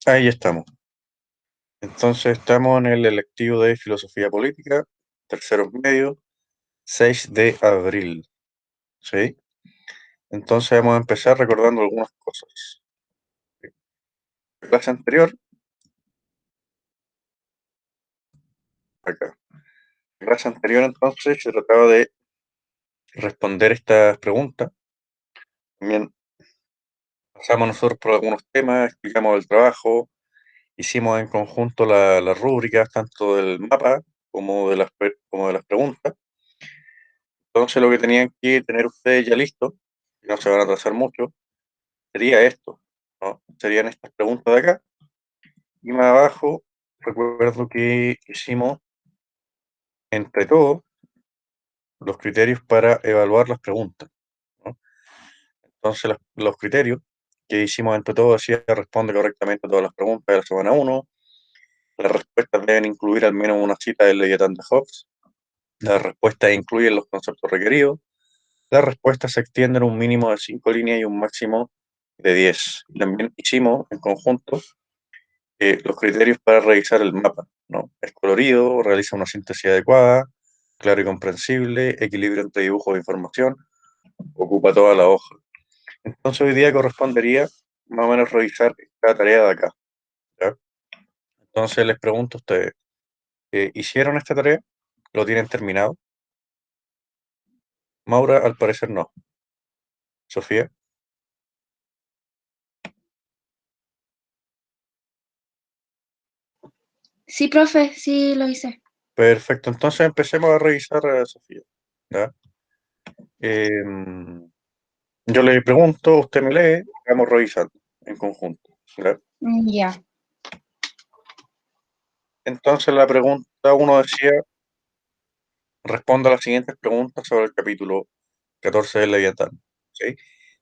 Ahí estamos. Entonces estamos en el electivo de Filosofía Política, terceros medios, 6 de abril. ¿Sí? Entonces vamos a empezar recordando algunas cosas. La clase anterior, acá. La clase anterior entonces se trataba de responder estas preguntas. También pasamos nosotros por algunos temas, explicamos el trabajo, hicimos en conjunto las rúbricas tanto del mapa como de las preguntas. Entonces lo que tenían que tener ustedes ya listo, y no se van a atrasar mucho, sería esto, ¿no? Serían estas preguntas de acá. Y más abajo, recuerdo que hicimos entre todos los criterios para evaluar las preguntas, ¿no? Entonces los criterios que hicimos entre todos decía responde correctamente a todas las preguntas de la semana uno. Las respuestas deben incluir al menos una cita del Leviatán de Hobbes. Las respuestas incluyen los conceptos requeridos. Las respuestas se extienden un mínimo de 5 líneas y un máximo de 10. También hicimos en conjunto los criterios para revisar el mapa, ¿no? Es colorido, realiza una síntesis adecuada, claro y comprensible, equilibrio entre dibujos e información, ocupa toda la hoja. Entonces hoy día correspondería más o menos revisar cada tarea de acá, ¿ya? Entonces les pregunto a ustedes, ¿hicieron esta tarea? ¿Lo tienen terminado? Maura, al parecer no. Sofía, Sí, profe, sí lo hice. perfecto. Entonces empecemos a revisar a Sofía, ¿ya? Em, yo le pregunto, usted me lee, vamos revisando en conjunto, ¿ya? Ya, Entonces la pregunta uno decía, responda a las siguientes preguntas sobre el capítulo 14 del Leviatán. ¿Sí?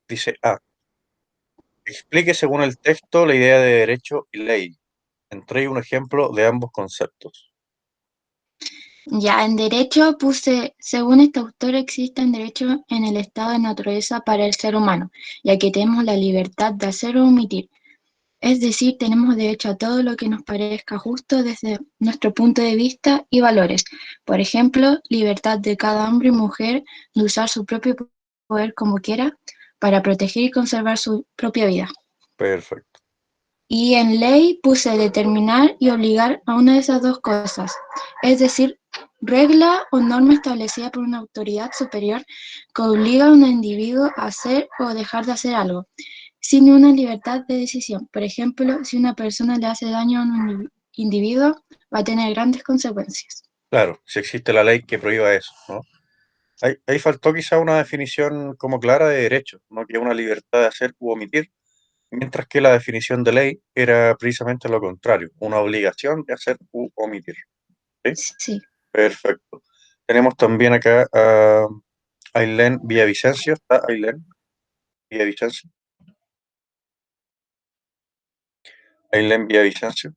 Dice A, explique según el texto la idea de derecho y ley. Entregue un ejemplo de ambos conceptos. ya, en derecho puse, según este autor, existen derechos en el estado de naturaleza para el ser humano, ya que tenemos la libertad de hacer o omitir. Es decir, tenemos derecho a todo lo que nos parezca justo desde nuestro punto de vista y valores. Por ejemplo, libertad de cada hombre y mujer de usar su propio poder como quiera para proteger y conservar su propia vida. Perfecto. Y en ley puse determinar y obligar a una de esas dos cosas, es decir, regla o norma establecida por una autoridad superior que obliga a un individuo a hacer o dejar de hacer algo, sin una libertad de decisión. Por ejemplo, si una persona le hace daño a un individuo, va a tener grandes consecuencias. Claro, si existe la ley que prohíba eso, ¿no? Ahí faltó quizá una definición como clara de derecho, ¿no? Que es una libertad de hacer u omitir, mientras que la definición de ley era precisamente lo contrario, una obligación de hacer u omitir. ¿Sí? Sí, Perfecto. Tenemos también acá a Ailén Villavicencio. ¿Está Ailén Villavicencio? Ailén Villavicencio.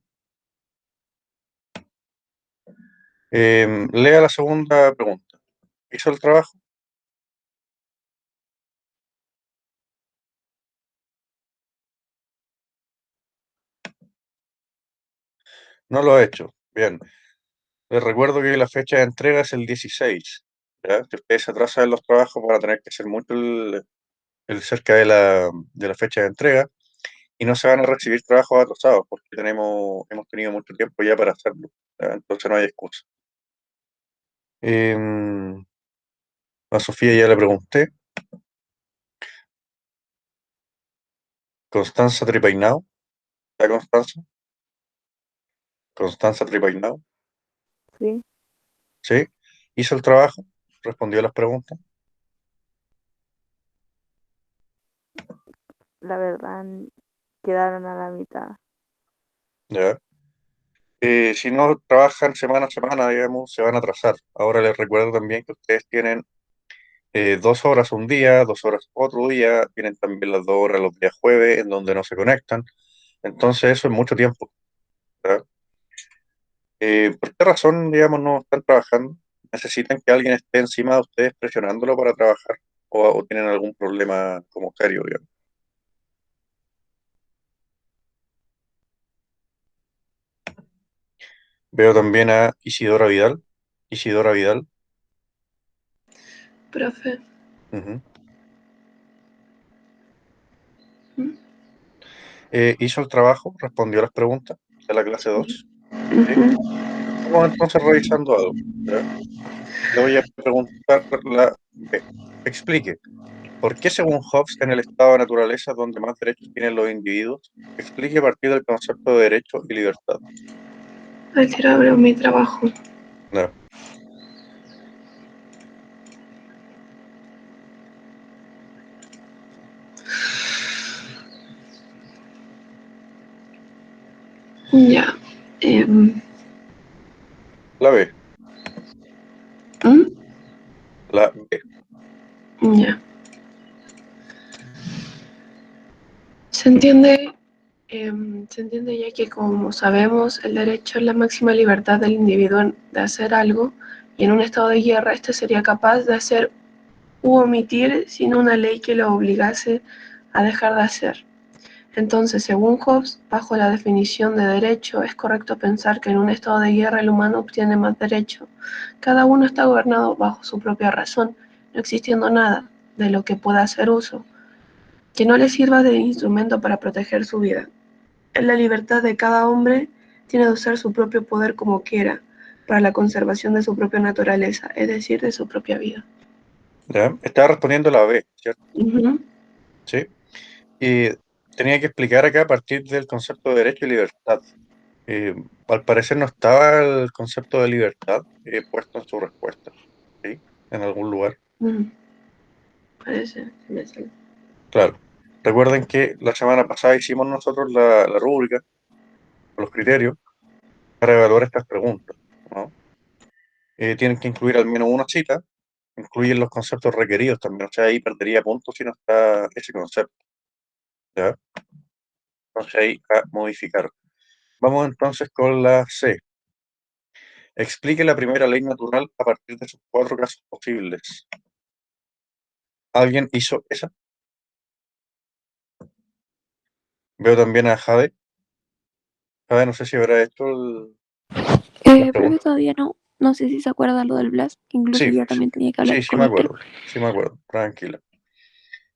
Lea la segunda pregunta. ¿Hizo el trabajo? No lo ha hecho. Bien. Les recuerdo que la fecha de entrega es el 16. ¿Ya? Si ustedes se atrasan en los trabajos van a tener que hacer mucho el cerca de la fecha de entrega y no se van a recibir trabajos atrasados porque hemos tenido mucho tiempo ya para hacerlo. ¿Ya? Entonces no hay excusa. Em, a Sofía ya le pregunté. Constanza Tripainao. ¿Está Constanza? Constanza Tripainao. Sí, ¿Sí? ¿Hizo el trabajo? ¿Respondió a las preguntas? la verdad quedaron a la mitad. ¿Ya? Si no trabajan semana a semana, digamos, se van a atrasar. Ahora les recuerdo también que ustedes tienen 2 horas un día, 2 horas otro día, tienen también las 2 horas los días jueves en donde no se conectan. Entonces eso es mucho tiempo, ¿verdad? ¿Por qué razón, digamos, no están trabajando? ¿Necesitan que alguien esté encima de ustedes presionándolo para trabajar? ¿O tienen algún problema como serio, digamos? Veo también a Isidora Vidal. Isidora Vidal. Profe. Ujú. ¿Mm? ¿Hizo el trabajo? ¿Respondió a las preguntas de la clase 2? ¿Sí? Ujú. Vamos entonces revisando algo. ¿Ya? Le voy a preguntar la B. Explique. ¿Por qué, según Hobbes, en el estado de naturaleza donde más derechos tienen los individuos? Explique a partir del concepto de derecho y libertad. Ayer abro mi trabajo. No. Ya. La B. ¿Mm? La B. Ya. Se entiende ya que, como sabemos, el derecho es la máxima libertad del individuo de hacer algo, y en un estado de guerra este sería capaz de hacer u omitir sin una ley que lo obligase a dejar de hacer. Entonces, según Hobbes, bajo la definición de derecho, es correcto pensar que en un estado de guerra el humano obtiene más derecho. Cada uno está gobernado bajo su propia razón, no existiendo nada de lo que pueda hacer uso que no le sirva de instrumento para proteger su vida. En la libertad de cada hombre tiene de usar su propio poder como quiera, para la conservación de su propia naturaleza, es decir, de su propia vida. ¿Ya? Estaba respondiendo la B, ¿cierto? Ujú. Sí. Y tenía que explicar acá a partir del concepto de derecho y libertad. Eh, Al parecer no estaba el concepto de libertad puesto en su respuesta, ¿sí? En algún lugar. Parece, me sale. Claro. Recuerden que la semana pasada hicimos nosotros la rúbrica, los criterios, para evaluar estas preguntas, ¿no? Tienen que incluir al menos una cita, incluyen los conceptos requeridos también, o sea, ahí perdería puntos si no está ese concepto, ¿ya? Entonces ahí a modificar. Vamos entonces con la C. Explique la primera ley natural a partir de sus cuatro casos posibles. ¿Alguien hizo esa? Veo también a Jade. Jade, no sé si habrá hecho las Profe, preguntas. todavía no. No sé si se acuerda lo del Blast. Incluso Sí, yo sí, también tenía que hablar sí, sí con me usted. acuerdo. Sí me acuerdo. Tranquila.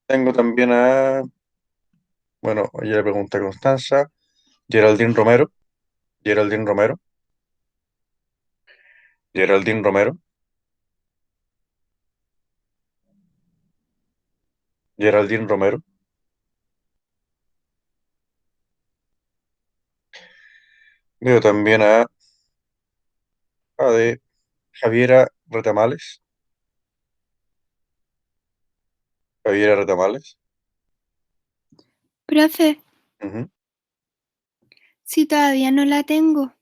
Tengo también a, bueno, ella le pregunta a Constanza, Geraldine Romero, Geraldine Romero, Geraldine Romero, Geraldine Romero. Veo también a de Javiera Retamales, Javiera Retamales. Profe, Ujú. si todavía no la tengo.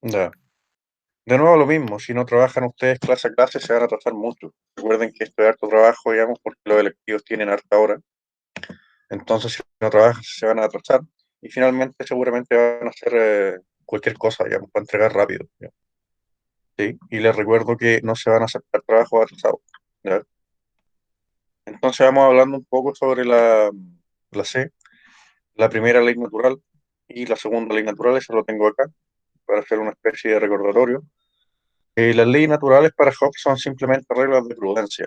Ya. De nuevo lo mismo, si no trabajan ustedes clase a clase se van a atrasar mucho. Recuerden que esto es harto trabajo, digamos, porque los electivos tienen harta hora. Entonces, si no trabajan se van a atrasar y finalmente seguramente van a hacer cualquier cosa, digamos, para entregar rápido, ¿ya? ¿Sí? Y les recuerdo que no se van a aceptar trabajos atrasados, ¿ya? Entonces vamos hablando un poco sobre la C, la primera ley natural y la segunda ley natural, eso lo tengo acá para hacer una especie de recordatorio. Las leyes naturales para Hobbes son simplemente reglas de prudencia,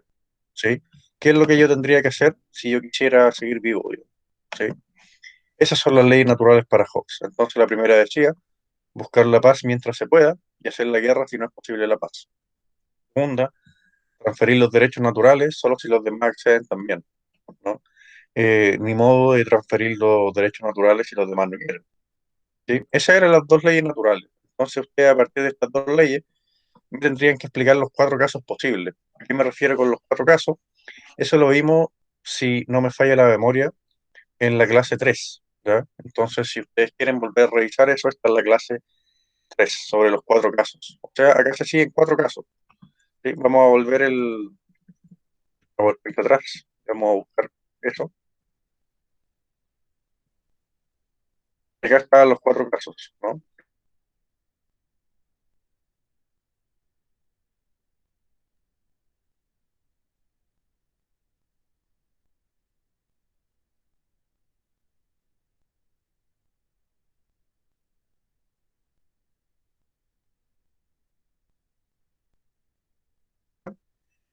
¿sí? ¿Qué es lo que yo tendría que hacer si yo quisiera seguir vivo, digamos? ¿Sí? Esas son las leyes naturales para Hobbes. Entonces la primera decía, buscar la paz mientras se pueda y hacer la guerra si no es posible la paz. Segunda, transferir los derechos naturales solo si los demás acceden también, ¿no? Ni modo de transferir los derechos naturales si los demás no quieren, ¿sí? Esas eran las dos leyes naturales. Entonces usted a partir de estas dos leyes tendrían que explicar los cuatro casos posibles. ¿A qué me refiero con los cuatro casos? Eso lo vimos, si no me falla la memoria, en la clase 3, ¿ya? Entonces, si ustedes quieren volver a revisar eso, está en la clase 3 sobre los cuatro casos. O sea, acá se siguen cuatro casos, ¿sí? Vamos a volver a volver atrás. Vamos a buscar eso. Acá están los cuatro casos, ¿no?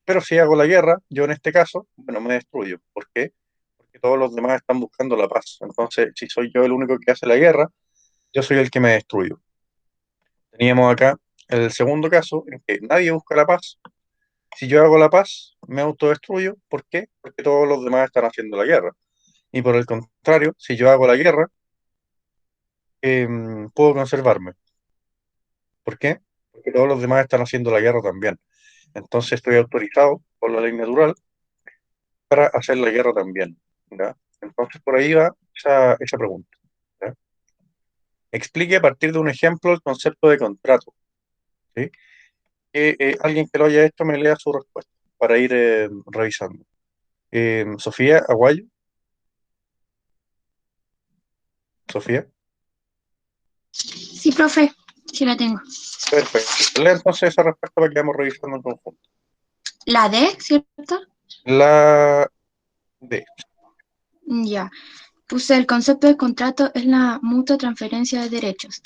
Pero si hago la guerra, yo en este caso, bueno, me destruyo. ¿Por qué? Porque todos los demás están buscando la paz. Entonces, si soy yo el único que hace la guerra, yo soy el que me destruyo. Teníamos acá el segundo caso, en que nadie busca la paz. Si yo hago la paz, me autodestruyo. ¿Por qué? Porque todos los demás están haciendo la guerra. Y por el contrario, si yo hago la guerra, puedo conservarme. ¿Por qué? Porque todos los demás están haciendo la guerra también. Entonces estoy autorizado por la ley natural para hacer la guerra también. ¿Ya? Entonces por ahí va esa pregunta. ¿Ya? Explique a partir de un ejemplo el concepto de contrato. ¿Sí? Que alguien que lo haya hecho me lea su respuesta para ir revisando. Sofía Aguayo. Sofía. Sí, profe, sí la tengo. Perfecto. Lea entonces esa respuesta para que vamos revisando en conjunto. La D, ¿cierto? La D. Ya. Puse el concepto de contrato es la mutua transferencia de derechos.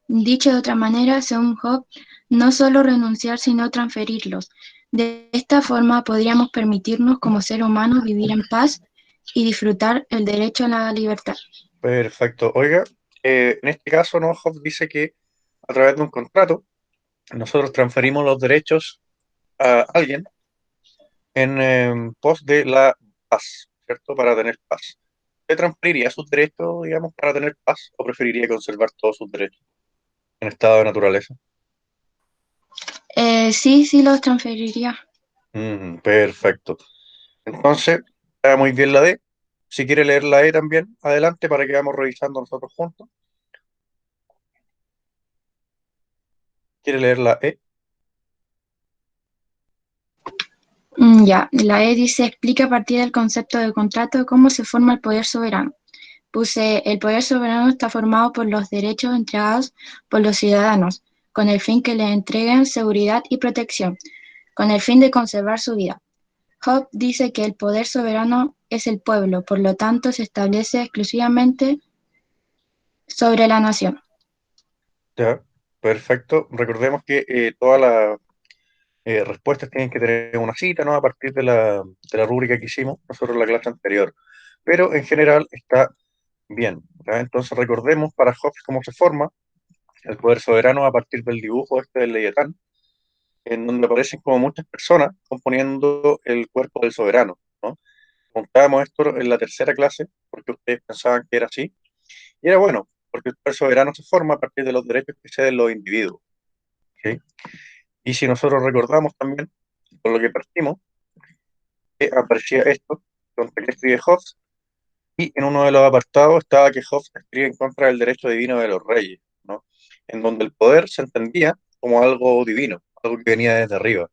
Dicho de otra manera, según Hobbes, no solo renunciar, sino transferirlos. De esta forma podríamos permitirnos como ser humanos vivir en paz y disfrutar el derecho a la libertad. Perfecto. Oiga, en este caso, ¿no? Hobbes dice que a través de un contrato nosotros transferimos los derechos a alguien en pos de la paz, ¿cierto? Para tener paz. ¿Usted transferiría sus derechos, digamos, para tener paz o preferiría conservar todos sus derechos en estado de naturaleza? Sí, los transferiría. Perfecto. Entonces, está muy bien la D. Si quiere leer la E también, adelante para que vamos revisando nosotros juntos. ¿Quiere leer la E? Ya, la E dice, explica a partir del concepto de contrato cómo se forma el poder soberano. Puse, el poder soberano está formado por los derechos entregados por los ciudadanos, con el fin que les entreguen seguridad y protección, con el fin de conservar su vida. Hobbes dice que el poder soberano es el pueblo, por lo tanto se establece exclusivamente sobre la nación. Ya, perfecto. Recordemos que todas las respuestas tienen que tener una cita, ¿no? A partir de la rúbrica que hicimos nosotros en la clase anterior. Pero en general está bien, ¿ya? Entonces recordemos para Hobbes cómo se forma el poder soberano a partir del dibujo este del Leviatán, en donde aparecen como muchas personas componiendo el cuerpo del soberano, ¿no? Montábamos esto en la tercera clase porque ustedes pensaban que era así, y era bueno, porque el poder soberano se forma a partir de los derechos que ceden los individuos, ¿sí? Y si nosotros recordamos también, con lo que partimos, que aparecía esto, contra que escribe Hobbes, y en uno de los apartados estaba que Hobbes escribe en contra del derecho divino de los reyes, ¿no? En donde el poder se entendía como algo divino, algo que venía desde arriba.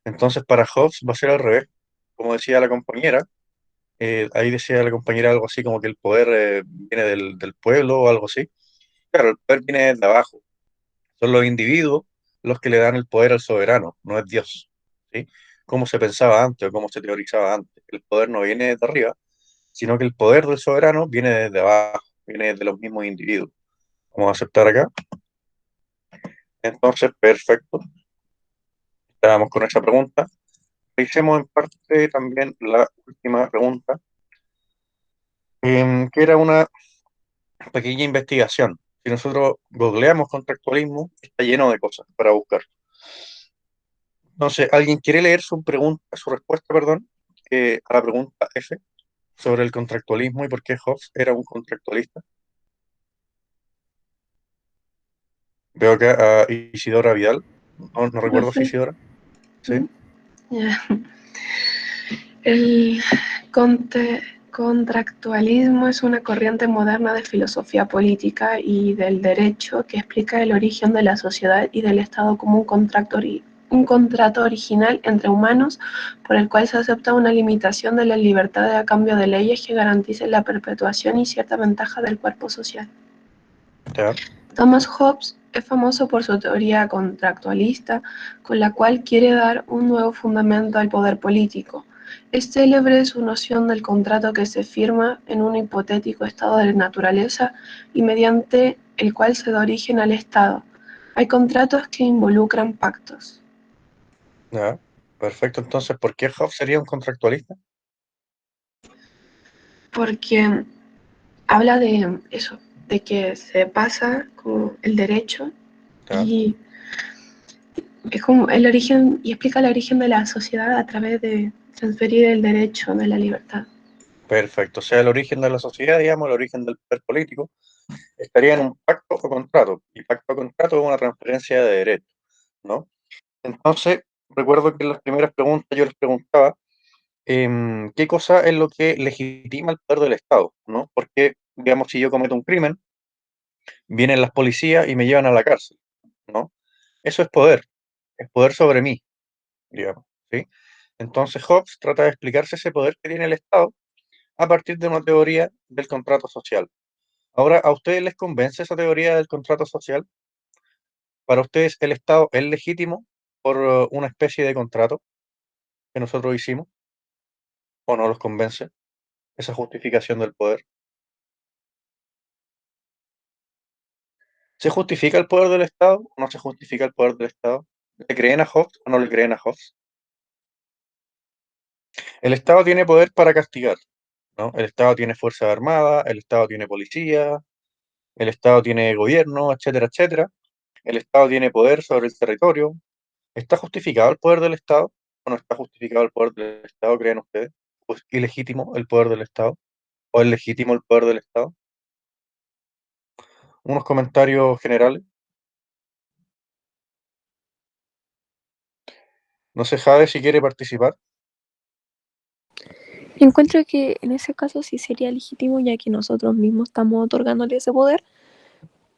Entonces para Hobbes va a ser al revés. Como decía la compañera, ahí decía la compañera algo así como que el poder viene del pueblo o algo así. Claro, el poder viene desde abajo. Son los individuos los que le dan el poder al soberano, no es Dios, ¿sí? Como se pensaba antes o como se teorizaba antes. El poder no viene desde arriba, sino que el poder del soberano viene desde abajo, viene de los mismos individuos. Vamos a aceptar acá. Entonces, perfecto. Estábamos con esa pregunta. Revisemos en parte también la última pregunta, que era una pequeña investigación. Si nosotros googleamos contractualismo, está lleno de cosas para buscar. Entonces, ¿alguien quiere leer su respuesta, perdón, a la pregunta F sobre el contractualismo y por qué Hobbes era un contractualista? Veo acá a Isidora Vidal. No recuerdo si Profe. Isidora. Sí. Ya. El contractualismo es una corriente moderna de filosofía política y del derecho que explica el origen de la sociedad y del Estado como un contrato original entre humanos por el cual se acepta una limitación de la libertad a cambio de leyes que garanticen la perpetuación y cierta ventaja del cuerpo social. Ya. Thomas Hobbes es famoso por su teoría contractualista, con la cual quiere dar un nuevo fundamento al poder político. Es célebre su noción del contrato que se firma en un hipotético estado de naturaleza y mediante el cual se da origen al Estado. Hay contratos que involucran pactos. Ya. Perfecto, entonces, ¿por qué Hobbes sería un contractualista? Porque habla de eso, de que se pasa como el derecho ¿Ya? y es como el origen, y explica el origen de la sociedad a través de transferir el derecho de la libertad. Perfecto, o sea, el origen de la sociedad, digamos, el origen del poder político, estaría en un pacto o contrato, y pacto o contrato es una transferencia de derechos, ¿no? Entonces, recuerdo que en las primeras preguntas yo les preguntaba qué cosa es lo que legitima el poder del Estado, ¿no? Porque, digamos, si yo cometo un crimen, vienen las policías y me llevan a la cárcel, ¿no? Eso es poder sobre mí, digamos, ¿sí? Entonces Hobbes trata de explicarse ese poder que tiene el Estado a partir de una teoría del contrato social. Ahora, ¿a ustedes les convence esa teoría del contrato social? ¿Para ustedes el Estado es legítimo por una especie de contrato que nosotros hicimos? ¿O no los convence esa justificación del poder? ¿Se justifica el poder del Estado o no se justifica el poder del Estado? ¿Le creen a Hobbes o no le creen a Hobbes? El Estado tiene poder para castigar, ¿no? El Estado tiene fuerza armada, el Estado tiene policía, el Estado tiene gobierno, etcétera, etcétera. El Estado tiene poder sobre el territorio. ¿Está justificado el poder del Estado o no está justificado el poder del Estado, creen ustedes? ¿O es ilegítimo el poder del Estado? ¿O es legítimo el poder del Estado? Unos comentarios generales. No sé, Jade, si quiere participar. Encuentro que en ese caso sí sería legítimo, ya que nosotros mismos estamos otorgándole ese poder.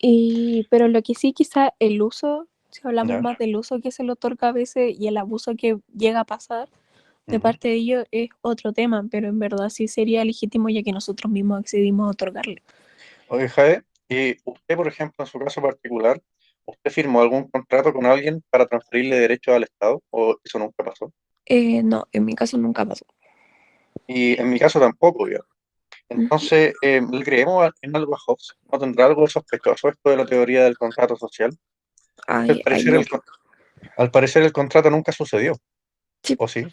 Pero lo que sí, quizá el uso, si hablamos Ya. más del uso que se le otorga a veces y el abuso que llega a pasar de Ujú. parte de ellos es otro tema, pero en verdad sí sería legítimo, ya que nosotros mismos accedimos a otorgarle. Oye, Jade, y usted, por ejemplo, en su caso particular, ¿usted firmó algún contrato con alguien para transferirle derechos al Estado o eso nunca pasó? No, en mi caso nunca pasó. Y en mi caso tampoco, ya. Ujú. Entonces, ¿le creemos en algo a Hobbes? ¿No tendrá algo de sospechoso esto de la teoría del contrato social? Al Ahí parecer no. al parecer el contrato nunca sucedió, Sí, ¿o sí?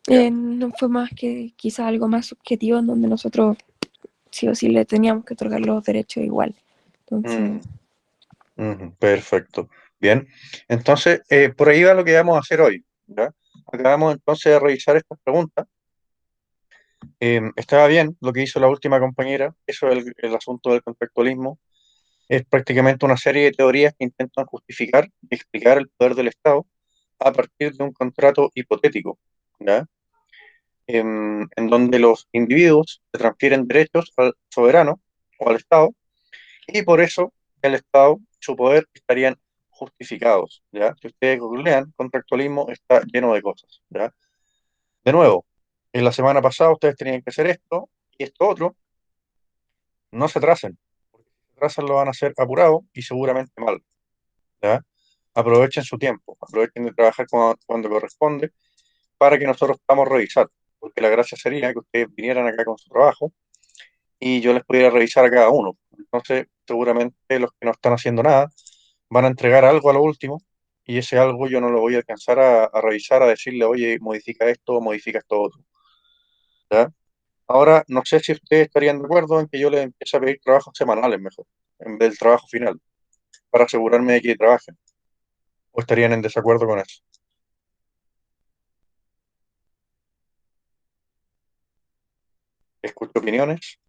Ya. no fue más que quizá algo más subjetivo en donde nosotros sí o sí le teníamos que otorgar los derechos igual. Entonces, Mm, ujú, perfecto. Bien. Entonces, por ahí va lo que vamos a hacer hoy, ¿ya? Acabamos entonces de revisar estas preguntas. Estaba bien lo que hizo la última compañera, eso es el asunto del contractualismo. Es prácticamente una serie de teorías que intentan justificar y explicar el poder del Estado a partir de un contrato hipotético, ¿ya? En donde los individuos se transfieren derechos al soberano o al Estado, y por eso el Estado y su poder estarían justificados, ¿ya? Si ustedes googlean, contractualismo está lleno de cosas, ¿ya? De nuevo, en la semana pasada ustedes tenían que hacer esto y esto otro, no se atrasen, porque si se atrasan lo van a hacer apurado y seguramente mal, ¿ya? Aprovechen su tiempo, aprovechen de trabajar cuando corresponde para que nosotros podamos revisar, porque la gracia sería que ustedes vinieran acá con su trabajo y yo les pudiera revisar a cada uno. Entonces, seguramente los que no están haciendo nada van a entregar algo a lo último y ese algo yo no lo voy a alcanzar a revisar, a decirle, oye, modifica esto otro, ¿ya? Ahora, no sé si ustedes estarían de acuerdo en que yo les empiece a pedir trabajos semanales mejor, en vez del trabajo final, para asegurarme de que trabajen, o estarían en desacuerdo con eso. Escucho opiniones,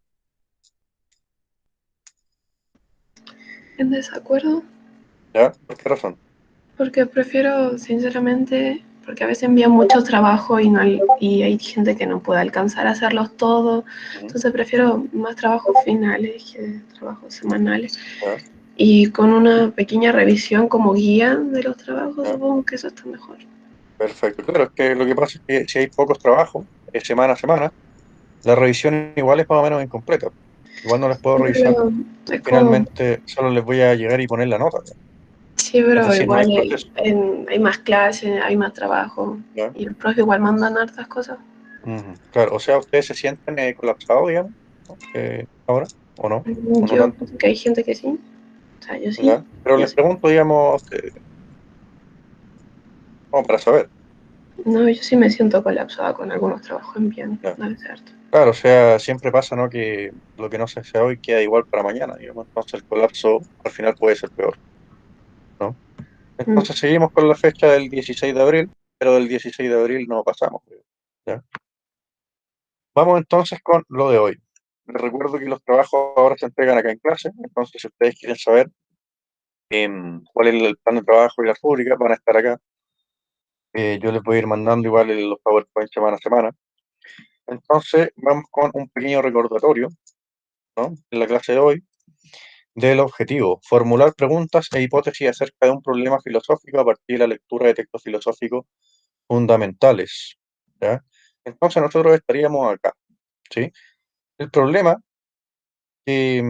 En desacuerdo, ¿ya? ¿Por qué razón? porque prefiero, sinceramente, porque a veces envían muchos trabajos y hay gente que no puede alcanzar a hacerlos todos, Ujú, entonces prefiero más trabajos finales que trabajos semanales. ¿ya? Y con una pequeña revisión como guía de los trabajos, ¿Ya? supongo que eso está mejor. Perfecto. Claro, es que lo que pasa es que si hay pocos trabajos, semana a semana, la revisión igual es más o menos incompleta. Igual no les puedo revisar Pero y es como, finalmente solo les voy a llegar y poner la nota, ¿ya? sí, Es pero decir, no hay igual proceso, hay más clases, hay más trabajo ¿ya? y los profes igual mandan hartas cosas. Ujú. Claro, o sea, ustedes se sienten colapsados, digamos, ¿no? Ahora, o no Yo tanto, pienso que hay gente que sí, o sea, yo sí, ¿ya? Pero yo les sí. pregunto, digamos, a ustedes, como para saber. No, yo sí me siento colapsada con algunos trabajos en bien, Ya. no es cierto. Claro, o sea, siempre pasa, ¿no? Que lo que no se hace hoy queda igual para mañana, digamos. Entonces el colapso al final puede ser peor, ¿no? Mm. Entonces seguimos con la fecha del 16 de abril, pero del 16 de abril no pasamos, creo, ¿ya? Vamos entonces con lo de hoy. Les recuerdo que los trabajos ahora se entregan acá en clase, entonces si ustedes quieren saber cuál es el plan de trabajo y las rúbricas, van a estar acá. Yo les voy a ir mandando igual los PowerPoint semana a semana. Entonces vamos con un pequeño recordatorio, ¿no? En la clase de hoy, del objetivo, formular preguntas e hipótesis acerca de un problema filosófico a partir de la lectura de textos filosóficos fundamentales, ¿ya? Entonces nosotros estaríamos acá, ¿sí? El problema que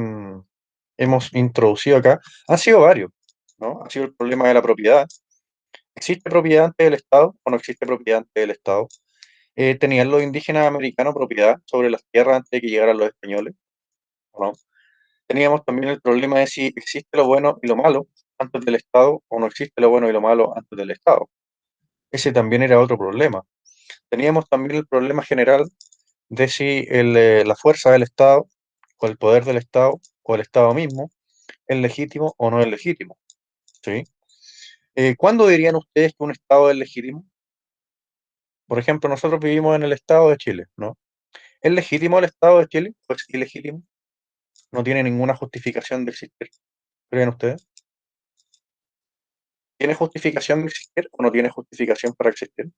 hemos introducido acá han sido varios, ¿no? Ha sido el problema de la propiedad. ¿Existe propiedad antes del Estado o no existe propiedad antes del Estado? ¿Tenían los indígenas americanos propiedad sobre las tierras antes de que llegaran los españoles o no? Teníamos también el problema de si existe lo bueno y lo malo antes del Estado o no existe lo bueno y lo malo antes del Estado. Ese también era otro problema. Teníamos también el problema general de si la fuerza del Estado o el poder del Estado o el Estado mismo es legítimo o no es legítimo, ¿sí? ¿Cuándo dirían ustedes que un Estado es legítimo? Por ejemplo, nosotros vivimos en el Estado de Chile, ¿no? ¿Es legítimo el Estado de Chile o es ilegítimo? No tiene ninguna justificación de existir, ¿creen ustedes? ¿Tiene justificación de existir o no tiene justificación para existir?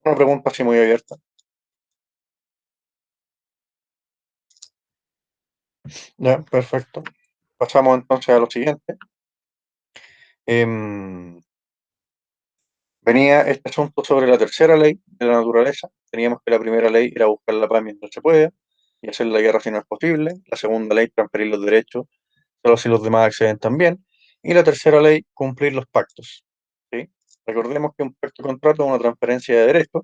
Una pregunta así muy abierta. Ya, perfecto. Pasamos entonces a lo siguiente. Venía este asunto sobre la tercera ley de la naturaleza. Teníamos que la primera ley era buscar la paz mientras se pueda y hacer la guerra si no es posible. La segunda ley, transferir los derechos solo si los demás acceden también. Y la tercera ley, cumplir los pactos, ¿sí? Recordemos que un pacto de contrato es una transferencia de derechos,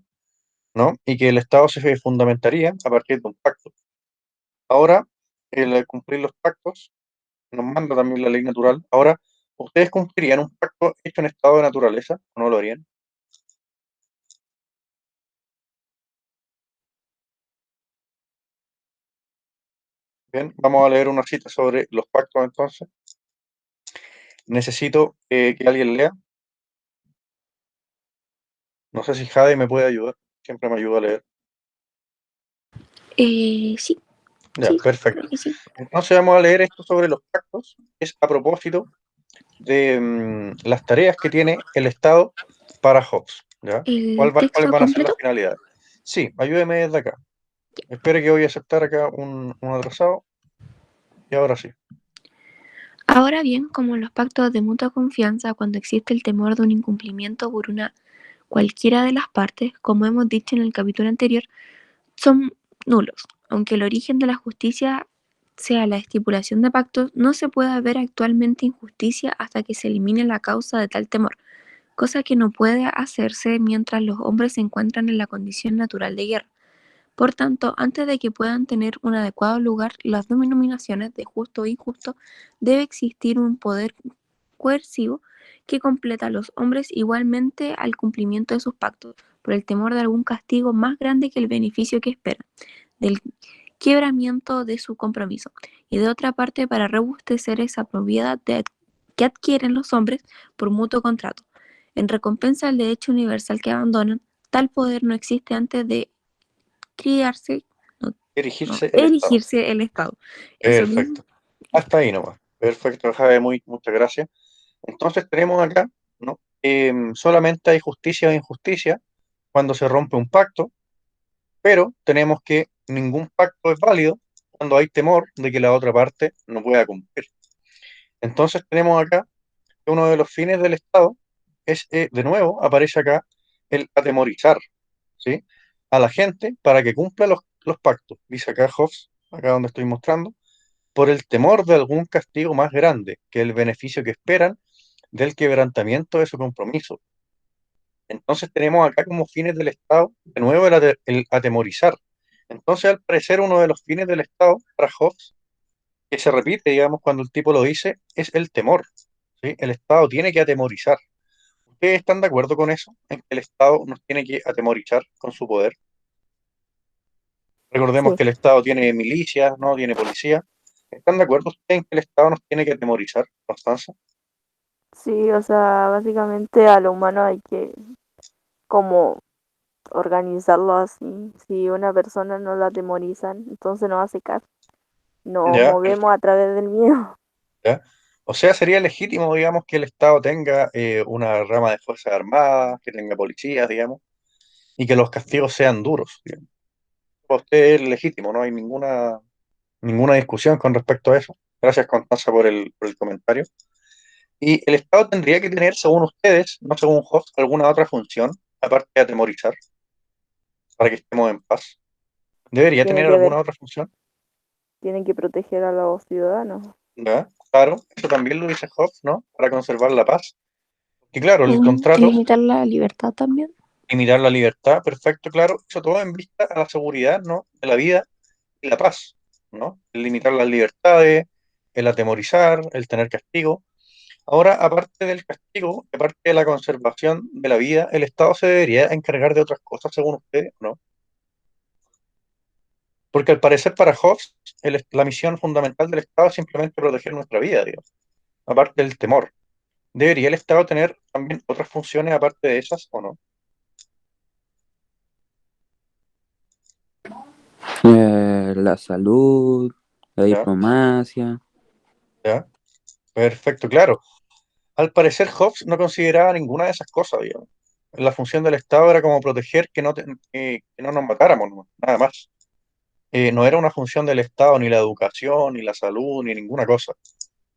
¿no? Y que el Estado se fundamentaría a partir de un pacto. Ahora, el cumplir los pactos nos manda también la ley natural. Ahora, ¿ustedes cumplirían un pacto hecho en estado de naturaleza o no lo harían? Bien, vamos a leer una cita sobre los pactos entonces. Necesito que alguien lea. No sé si Jade me puede ayudar. Siempre me ayuda a leer. Sí, Ya, perfecto. creo que sí. Entonces vamos a leer esto sobre los pactos. Es a propósito de las tareas que tiene el Estado para Hobbes, ¿ya? ¿El ¿Cuáles texto van a ser las completo? finalidades? Sí, ayúdeme desde acá. Espere que voy a aceptar acá un atrasado. Y ahora sí. Ahora bien, como en los pactos de mutua confianza, cuando existe el temor de un incumplimiento por una cualquiera de las partes, como hemos dicho en el capítulo anterior, son nulos. Aunque el origen de la justicia sea la estipulación de pactos, no se puede ver actualmente injusticia hasta que se elimine la causa de tal temor, cosa que no puede hacerse mientras los hombres se encuentran en la condición natural de guerra. Por tanto, antes de que puedan tener un adecuado lugar las denominaciones de justo e injusto, debe existir un poder coercivo que completa a los hombres igualmente al cumplimiento de sus pactos, por el temor de algún castigo más grande que el beneficio que esperan, del quebramiento de su compromiso, y de otra parte para robustecer esa propiedad que adquieren los hombres por mutuo contrato. En recompensa del derecho universal que abandonan, tal poder no existe antes de criarse, no, Erigirse el Estado. erigirse el Estado. Eso mismo. Perfecto. Hasta ahí nomás. Perfecto, Jade, muchas gracias. Entonces tenemos acá, ¿no? Solamente hay justicia o injusticia cuando se rompe un pacto, pero tenemos que ningún pacto es válido cuando hay temor de que la otra parte no pueda cumplir. Entonces tenemos acá que uno de los fines del Estado es, de nuevo, aparece acá el atemorizar, ¿sí? A la gente para que cumpla los pactos. Dice acá Hobbes, acá donde estoy mostrando, por el temor de algún castigo más grande que el beneficio que esperan del quebrantamiento de su compromiso. Entonces tenemos acá como fines del Estado, de nuevo, el atemorizar. Entonces, al parecer, uno de los fines del Estado para Hobbes, que se repite, digamos, cuando el tipo lo dice, es el temor, ¿sí? El Estado tiene que atemorizar. ¿Ustedes están de acuerdo con eso? En que el Estado nos tiene que atemorizar con su poder. Recordemos Sí, que el Estado tiene milicias, ¿no? Tiene policía. ¿Están de acuerdo ustedes en que el Estado nos tiene que atemorizar, Constanza? sí, o sea, básicamente a lo humano hay que como organizarlo así. Si una persona no la atemorizan, entonces no hace caso. Nos Ya, movemos a través del miedo. ¿ya? O sea, sería legítimo, digamos, que el Estado tenga una rama de Fuerzas Armadas, que tenga policías, digamos, y que los castigos sean duros, digamos. Para usted es legítimo, no hay ninguna discusión con respecto a eso. Gracias, Constanza, por el comentario. Y el Estado tendría que tener, según ustedes, no según Hobbes, alguna otra función, aparte de atemorizar, para que estemos en paz. ¿Debería Tiene tener que ver, alguna otra función? tienen que proteger a los ciudadanos. ¿Ya? Claro, eso también lo dice Hobbes, ¿no? Para conservar la paz. Y claro, el Y contrato, limitar la libertad también. limitar la libertad, perfecto, claro, eso todo en vista a la seguridad, ¿no? De la vida y la paz, ¿no? El limitar las libertades, el atemorizar, el tener castigo. Ahora, aparte del castigo, aparte de la conservación de la vida, el Estado se debería encargar de otras cosas, según usted, ¿no? Porque al parecer para Hobbes, la misión fundamental del Estado es simplemente proteger nuestra vida, digamos, aparte del temor. ¿Debería el Estado tener también otras funciones aparte de esas o no? La salud, la ¿Ya? diplomacia. ¿Ya? Perfecto, claro. Al parecer Hobbes no consideraba ninguna de esas cosas, digamos. La función del Estado era como proteger que no nos matáramos, ¿no? Nada más. No era una función del Estado ni la educación, ni la salud, ni ninguna cosa.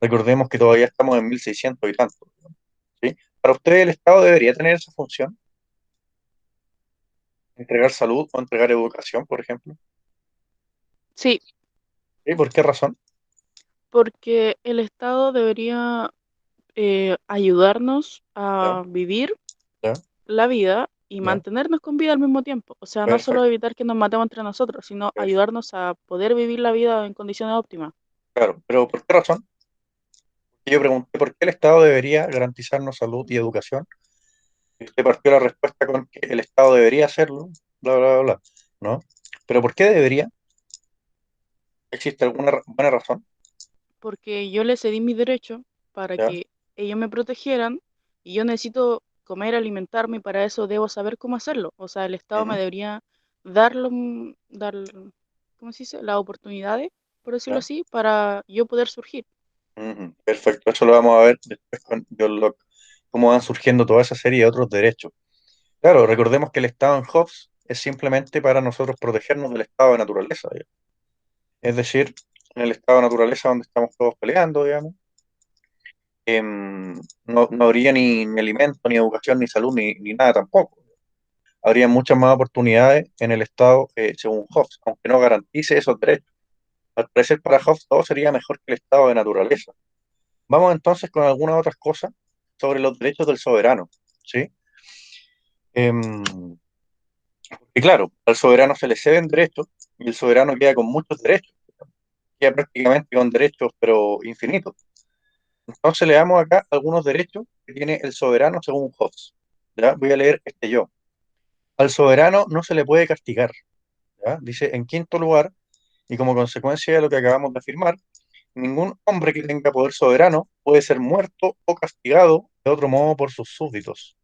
Recordemos que todavía estamos en 1600 y tanto, ¿sí? Para usted el Estado debería tener esa función, entregar salud o entregar educación, por ejemplo. Sí, ¿Sí? ¿Por qué razón? porque el Estado debería ayudarnos ¿Ya? a vivir ¿Ya? la vida y ¿Ya? mantenernos con vida al mismo tiempo. O sea, no solo Perfecto, evitar que nos matemos entre nosotros, sino perfecto. ayudarnos a poder vivir la vida en condiciones óptimas. Claro, pero ¿por qué razón? Yo pregunté por qué el Estado debería garantizarnos salud y educación. Y usted partió la respuesta con que el Estado debería hacerlo, bla, bla, bla, bla, ¿no? Pero ¿por qué debería? ¿Existe alguna buena razón? Porque yo les cedí mi derecho para ¿Ya? que ellos me protegieran y yo necesito comer, alimentarme y para eso debo saber cómo hacerlo. O sea, el Estado me Ujú, debería dar, dar, ¿cómo se dice? Las oportunidades, por decirlo ¿ya? así, para yo poder surgir. Ujú, perfecto, eso lo vamos a ver después con John Locke, cómo van surgiendo toda esa serie de otros derechos. Claro, recordemos que el Estado en Hobbes es simplemente para nosotros protegernos del estado de naturaleza, digamos. Es decir, en el estado de naturaleza donde estamos todos peleando, digamos, no habría ni alimento, ni educación, ni salud, ni nada tampoco. Habría muchas más oportunidades en el Estado, según Hobbes, aunque no garantice esos derechos. Al parecer, para Hobbes todo sería mejor que el Estado de naturaleza. Vamos entonces con algunas otras cosas sobre los derechos del soberano, ¿sí? Em, y claro, al soberano se le ceden derechos y el soberano queda con muchos derechos, queda prácticamente con derechos, pero infinitos. Entonces le damos acá algunos derechos que tiene el soberano según Hobbes. ¿Ya? Voy a leer este yo. Al soberano no se le puede castigar. ¿Ya? Dice, en quinto lugar, y como consecuencia de lo que acabamos de afirmar, ningún hombre que tenga poder soberano puede ser muerto o castigado de otro modo por sus súbditos.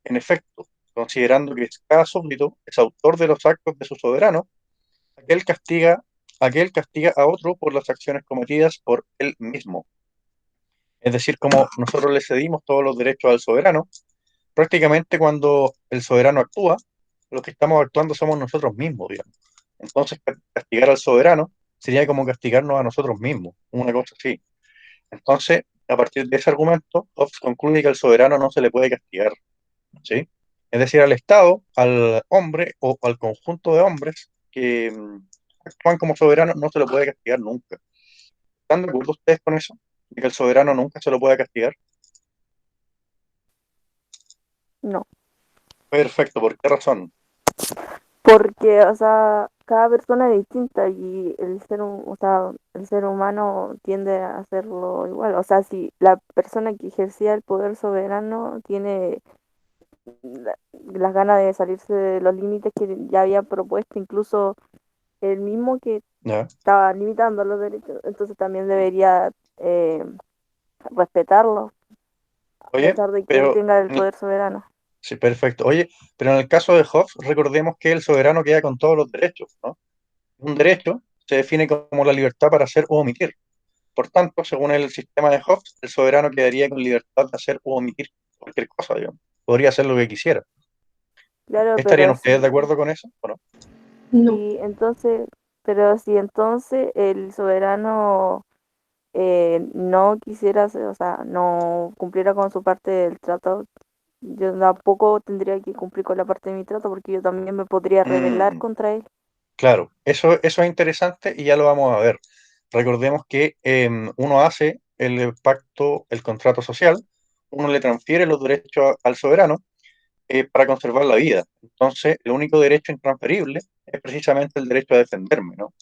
En efecto, considerando que cada súbdito es autor de los actos de su soberano, aquel castiga, aquel castiga a otro por las acciones cometidas por él mismo. Es decir, como nosotros le cedimos todos los derechos al soberano, prácticamente cuando el soberano actúa, los que estamos actuando somos nosotros mismos, digamos. Entonces, castigar al soberano sería como castigarnos a nosotros mismos, una cosa así. Entonces, a partir de ese argumento, Hobbes concluye que al soberano no se le puede castigar, ¿sí? Es decir, al Estado, al hombre o al conjunto de hombres que actúan como soberanos no se lo puede castigar nunca. ¿Están de acuerdo ustedes con eso? De que el soberano nunca se lo puede castigar. No, Perfecto, ¿por qué razón? Porque, o sea, cada persona es distinta y o sea, el ser humano tiende a hacerlo igual. O sea, si la persona que ejercía el poder soberano tiene las ganas de salirse de los límites que ya había propuesto, incluso el mismo que ¿Ya? estaba limitando los derechos, entonces también debería eh, respetarlo, a Oye, pesar de que él pero tenga el poder soberano. sí, perfecto. Oye, pero en el caso de Hobbes, recordemos que el soberano queda con todos los derechos, ¿no? Un derecho se define como la libertad para hacer o omitir. Por tanto, según el sistema de Hobbes, el soberano quedaría con libertad de hacer o omitir cualquier cosa, digamos. Podría hacer lo que quisiera. Claro, ¿Estarían pero ustedes de acuerdo con eso o no? No. si entonces, pero si entonces el soberano no quisiera hacer, o sea, no cumpliera con su parte del trato, yo tampoco tendría que cumplir con la parte de mi trato porque yo también me podría rebelar Mm, contra él. claro, eso es interesante y ya lo vamos a ver. Recordemos que uno hace el pacto, el contrato social, uno le transfiere los derechos al soberano para conservar la vida. Entonces, el único derecho intransferible es precisamente el derecho a defenderme, ¿no?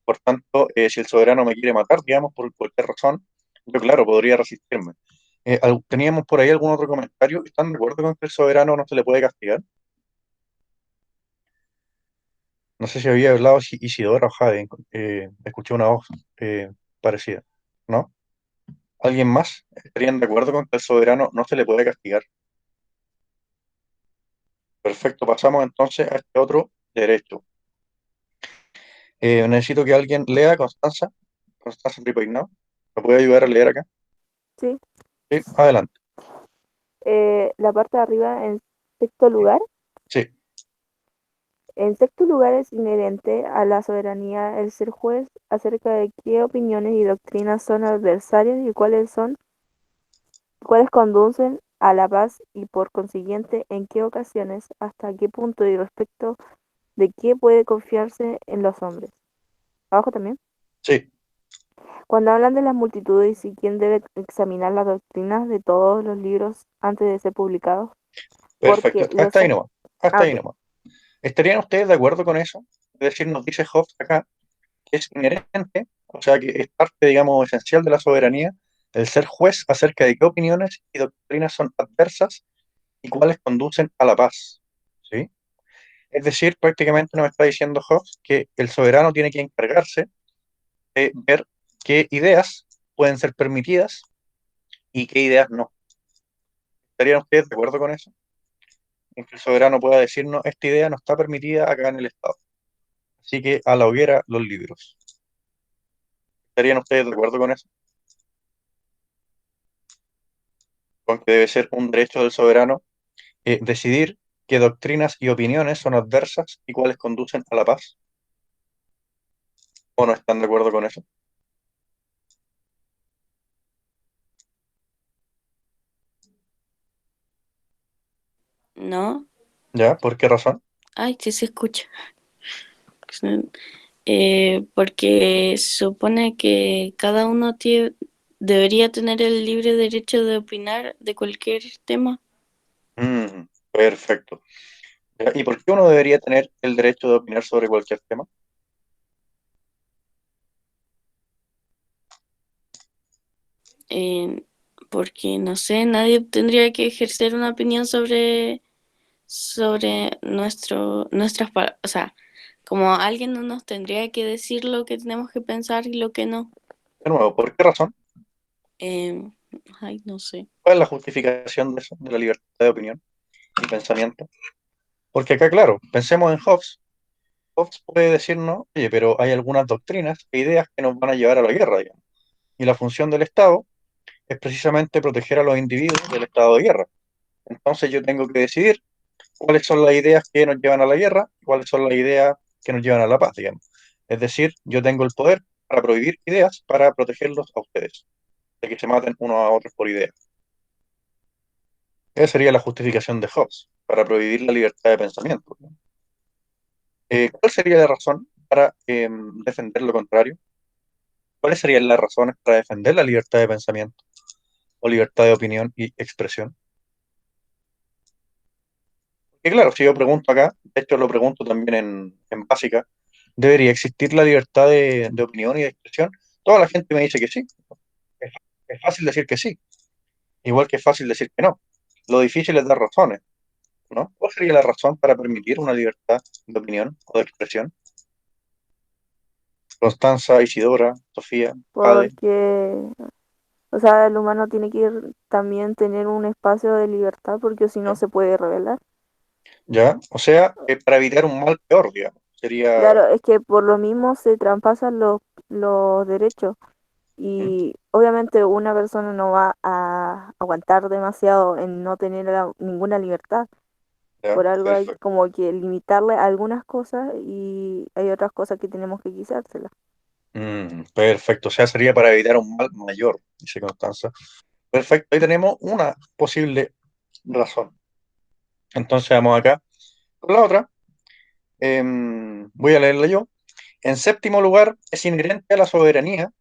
Por tanto, si el soberano me quiere matar, digamos, por cualquier razón, yo, claro, podría resistirme. ¿Teníamos por ahí algún otro comentario? ¿Están de acuerdo con que el soberano no se le puede castigar? No sé si había hablado Isidora o Jade, escuché una voz parecida, ¿no? ¿Alguien más? ¿Estarían de acuerdo con que el soberano no se le puede castigar? Perfecto, pasamos entonces a este otro derecho. Necesito que alguien lea Constanza Tripainao. ¿Me puede ayudar a leer acá? Sí. Sí, adelante. La parte de arriba, en sexto lugar. Sí, En sexto lugar, es inherente a la soberanía el ser juez acerca de qué opiniones y doctrinas son adversarias y cuáles conducen a la paz y por consiguiente en qué ocasiones, hasta qué punto y respecto de qué puede confiarse en los hombres. Abajo también. sí, Cuando hablan de las multitudes y quién debe examinar las doctrinas de todos los libros antes de ser publicados, perfecto. porque los... Hasta ahí nomás. Hasta Ah, ahí ok. nomás. ¿Estarían ustedes de acuerdo con eso? Es decir, nos dice Hobbes acá que es inherente, o sea, que es parte, digamos, esencial de la soberanía, el ser juez acerca de qué opiniones y doctrinas son adversas y cuáles conducen a la paz. ¿Sí? Es decir, prácticamente nos está diciendo Hobbes que el soberano tiene que encargarse de ver qué ideas pueden ser permitidas y qué ideas no. ¿Estarían ustedes de acuerdo con eso? En que el soberano pueda decirnos, esta idea no está permitida acá en el Estado. Así que a la hoguera los libros. ¿Estarían ustedes de acuerdo con eso? Con que debe ser un derecho del soberano decidir qué doctrinas y opiniones son adversas y cuáles conducen a la paz. ¿O no están de acuerdo con eso? ¿No? ¿Ya? ¿Por qué razón? Ay, sí se escucha. Porque supone que cada uno debería tener el libre derecho de opinar de cualquier tema. Perfecto. ¿Ya? ¿Y por qué uno debería tener el derecho de opinar sobre cualquier tema? Eh, Porque, no sé, nadie tendría que ejercer una opinión sobre o sea, como alguien no nos tendría que decir lo que tenemos que pensar y lo que no. De nuevo, ¿por qué razón? Eh, Ay, no sé. ¿Cuál es la justificación de eso, de la libertad de opinión y pensamiento? Porque acá, claro, pensemos en Hobbes. Hobbes puede decirnos, oye, pero hay algunas doctrinas e ideas que nos van a llevar a la guerra, digamos. Y la función del Estado es precisamente proteger a los individuos del estado de guerra. Entonces yo tengo que decidir cuáles son las ideas que nos llevan a la guerra y cuáles son las ideas que nos llevan a la paz, digamos. Es decir, yo tengo el poder para prohibir ideas para protegerlos a ustedes, de que se maten unos a otros por ideas. Esa sería la justificación de Hobbes, para prohibir la libertad de pensamiento. ¿Cuál sería la razón para defender lo contrario? ¿Cuáles serían las razones para defender la libertad de pensamiento o libertad de opinión y expresión? porque claro, si yo pregunto acá, de hecho lo pregunto también en básica, ¿debería existir la libertad de opinión y de expresión? Toda la gente me dice que sí. Es, es fácil decir que sí, igual que es fácil decir que no. Lo difícil es dar razones, ¿no? ¿Cuál sería la razón para permitir una libertad de opinión o de expresión? Constanza, Isidora, Sofía, Jade, Porque, o sea, el humano tiene que también tener un espacio de libertad porque si no ¿ya? se puede rebelar. ¿Ya? O sea, para evitar un mal peor, digamos. Sería, Claro, es que por lo mismo se traspasan los derechos ¿mm? y obviamente una persona no va a aguantar demasiado en no tener ninguna libertad. ¿Ya? Por algo hay Perfecto. como que limitarle algunas cosas y hay otras cosas que tenemos que quitárselas. Perfecto. O sea, sería para evitar un mal mayor, dice Constanza. Perfecto. Ahí tenemos una posible razón. Entonces vamos acá con la otra. Voy a leerla yo. En séptimo lugar, es inherente a la soberanía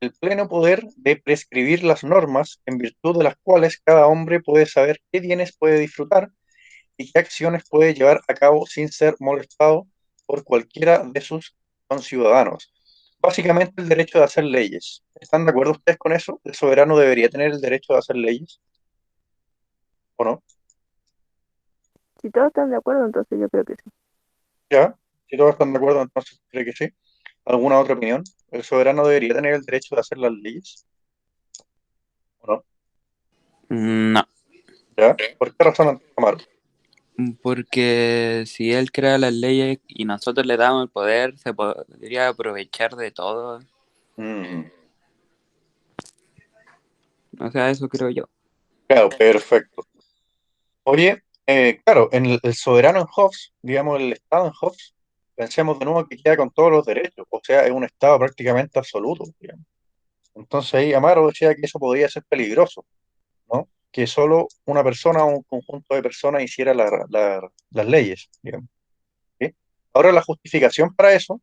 el pleno poder de prescribir las normas en virtud de las cuales cada hombre puede saber qué bienes puede disfrutar y qué acciones puede llevar a cabo sin ser molestado por cualquiera de sus conciudadanos. Básicamente el derecho de hacer leyes. ¿Están de acuerdo ustedes con eso? ¿El soberano debería tener el derecho de hacer leyes o no? Si todos están de acuerdo, entonces yo creo que sí. ¿Ya? Si todos están de acuerdo, entonces creo que sí. ¿Alguna otra opinión? ¿El soberano debería tener el derecho de hacer las leyes o no? No, ¿Ya? ¿Por qué razón, Amaro? porque si él crea las leyes y nosotros le damos el poder, se podría aprovechar de todo. Mm, O sea, eso creo yo. claro, perfecto. Oye, claro, en el soberano en Hobbes, digamos, el Estado en Hobbes, pensemos de nuevo que queda con todos los derechos, o sea, es un Estado prácticamente absoluto, digamos. Entonces ahí Amaro decía que eso podría ser peligroso, ¿no? Que solo una persona o un conjunto de personas hiciera las leyes, digamos. ¿Sí? Ahora la justificación para eso,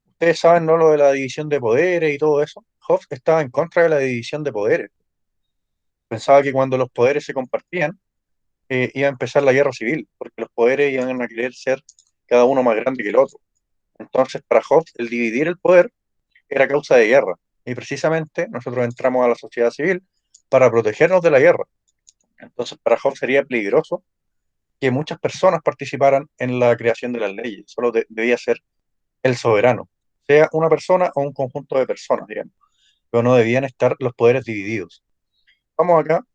ustedes saben, ¿no? Lo de la división de poderes y todo eso. Hobbes estaba en contra de la división de poderes. Pensaba que cuando los poderes se compartían, iba a empezar la guerra civil, porque los poderes iban a querer ser cada uno más grande que el otro. Entonces, para Hobbes, el dividir el poder era causa de guerra. Y precisamente nosotros entramos a la sociedad civil para protegernos de la guerra. Entonces, para Hobbes sería peligroso que muchas personas participaran en la creación de las leyes. Solo debía ser el soberano, sea una persona o un conjunto de personas, digamos. Pero no debían estar los poderes divididos. Vamos acá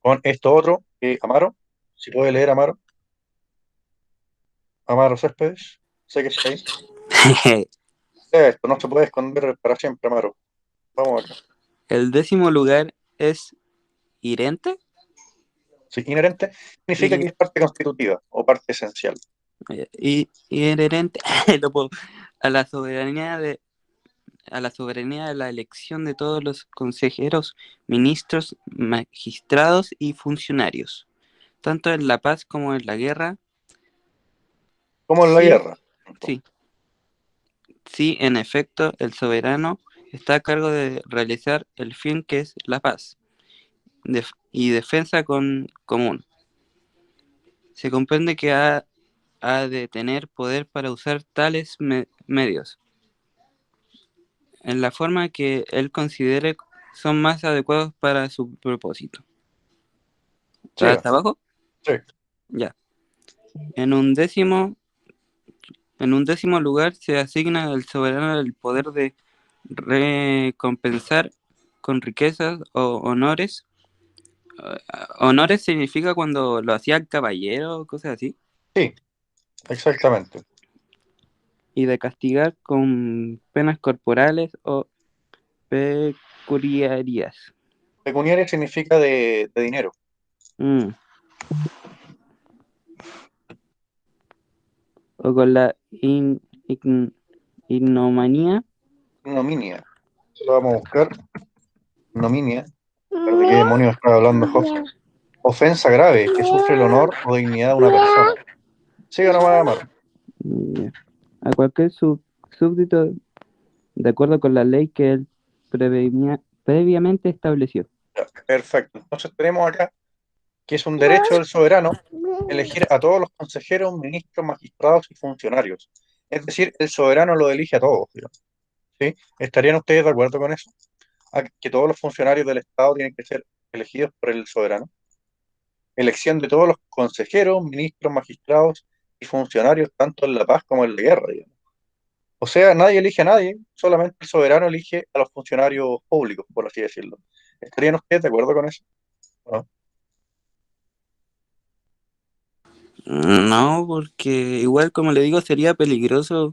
con esto otro, Amaro, si puede leer Amaro. Amaro Céspedes, sé que está ahí. Esto no se puede esconder para siempre, Amaro. Vamos acá. El 10º lugar es Irente. Sí, inherente significa que Y, es parte constitutiva o parte esencial. y inherente lo puedo- a la soberanía de la elección de todos los consejeros, ministros, magistrados y funcionarios, tanto en la paz como en la guerra. Como en la Sí, guerra. sí, sí, en efecto, el soberano está a cargo de realizar el fin que es la paz y defensa común. Se comprende que ha de tener poder para usar tales medios en la forma que él considere son más adecuados para su propósito. Siga. ¿Hasta abajo? Sí. Ya. En un décimo lugar se asigna al soberano el poder de recompensar con riquezas o honores. Honores significa cuando lo hacían caballero o cosas así. Sí, exactamente. Y de castigar con penas corporales o peculiarías. Pecuniaria significa de dinero. Mm. O con la ignominia. Ignominia. Eso lo vamos a buscar. Ignominia. A ver, ¿de qué demonios está hablando Hobbes? Ofensa grave que sufre el honor o dignidad de una persona. Siga nomás, Amaro. A cualquier súbdito de acuerdo con la ley que él previamente estableció. Ya, perfecto. Entonces tenemos acá que es un derecho del soberano elegir a todos los consejeros, ministros, magistrados y funcionarios. Es decir, el soberano lo elige a todos, digamos, ¿sí? ¿Estarían ustedes de acuerdo con eso? Que todos los funcionarios del Estado tienen que ser elegidos por el soberano. Elección de todos los consejeros, ministros, magistrados y funcionarios, tanto en la paz como en la guerra, digamos. O sea, nadie elige a nadie, solamente el soberano elige a los funcionarios públicos, por así decirlo. ¿Estarían ustedes de acuerdo con eso? ¿No? No, porque igual como le digo sería peligroso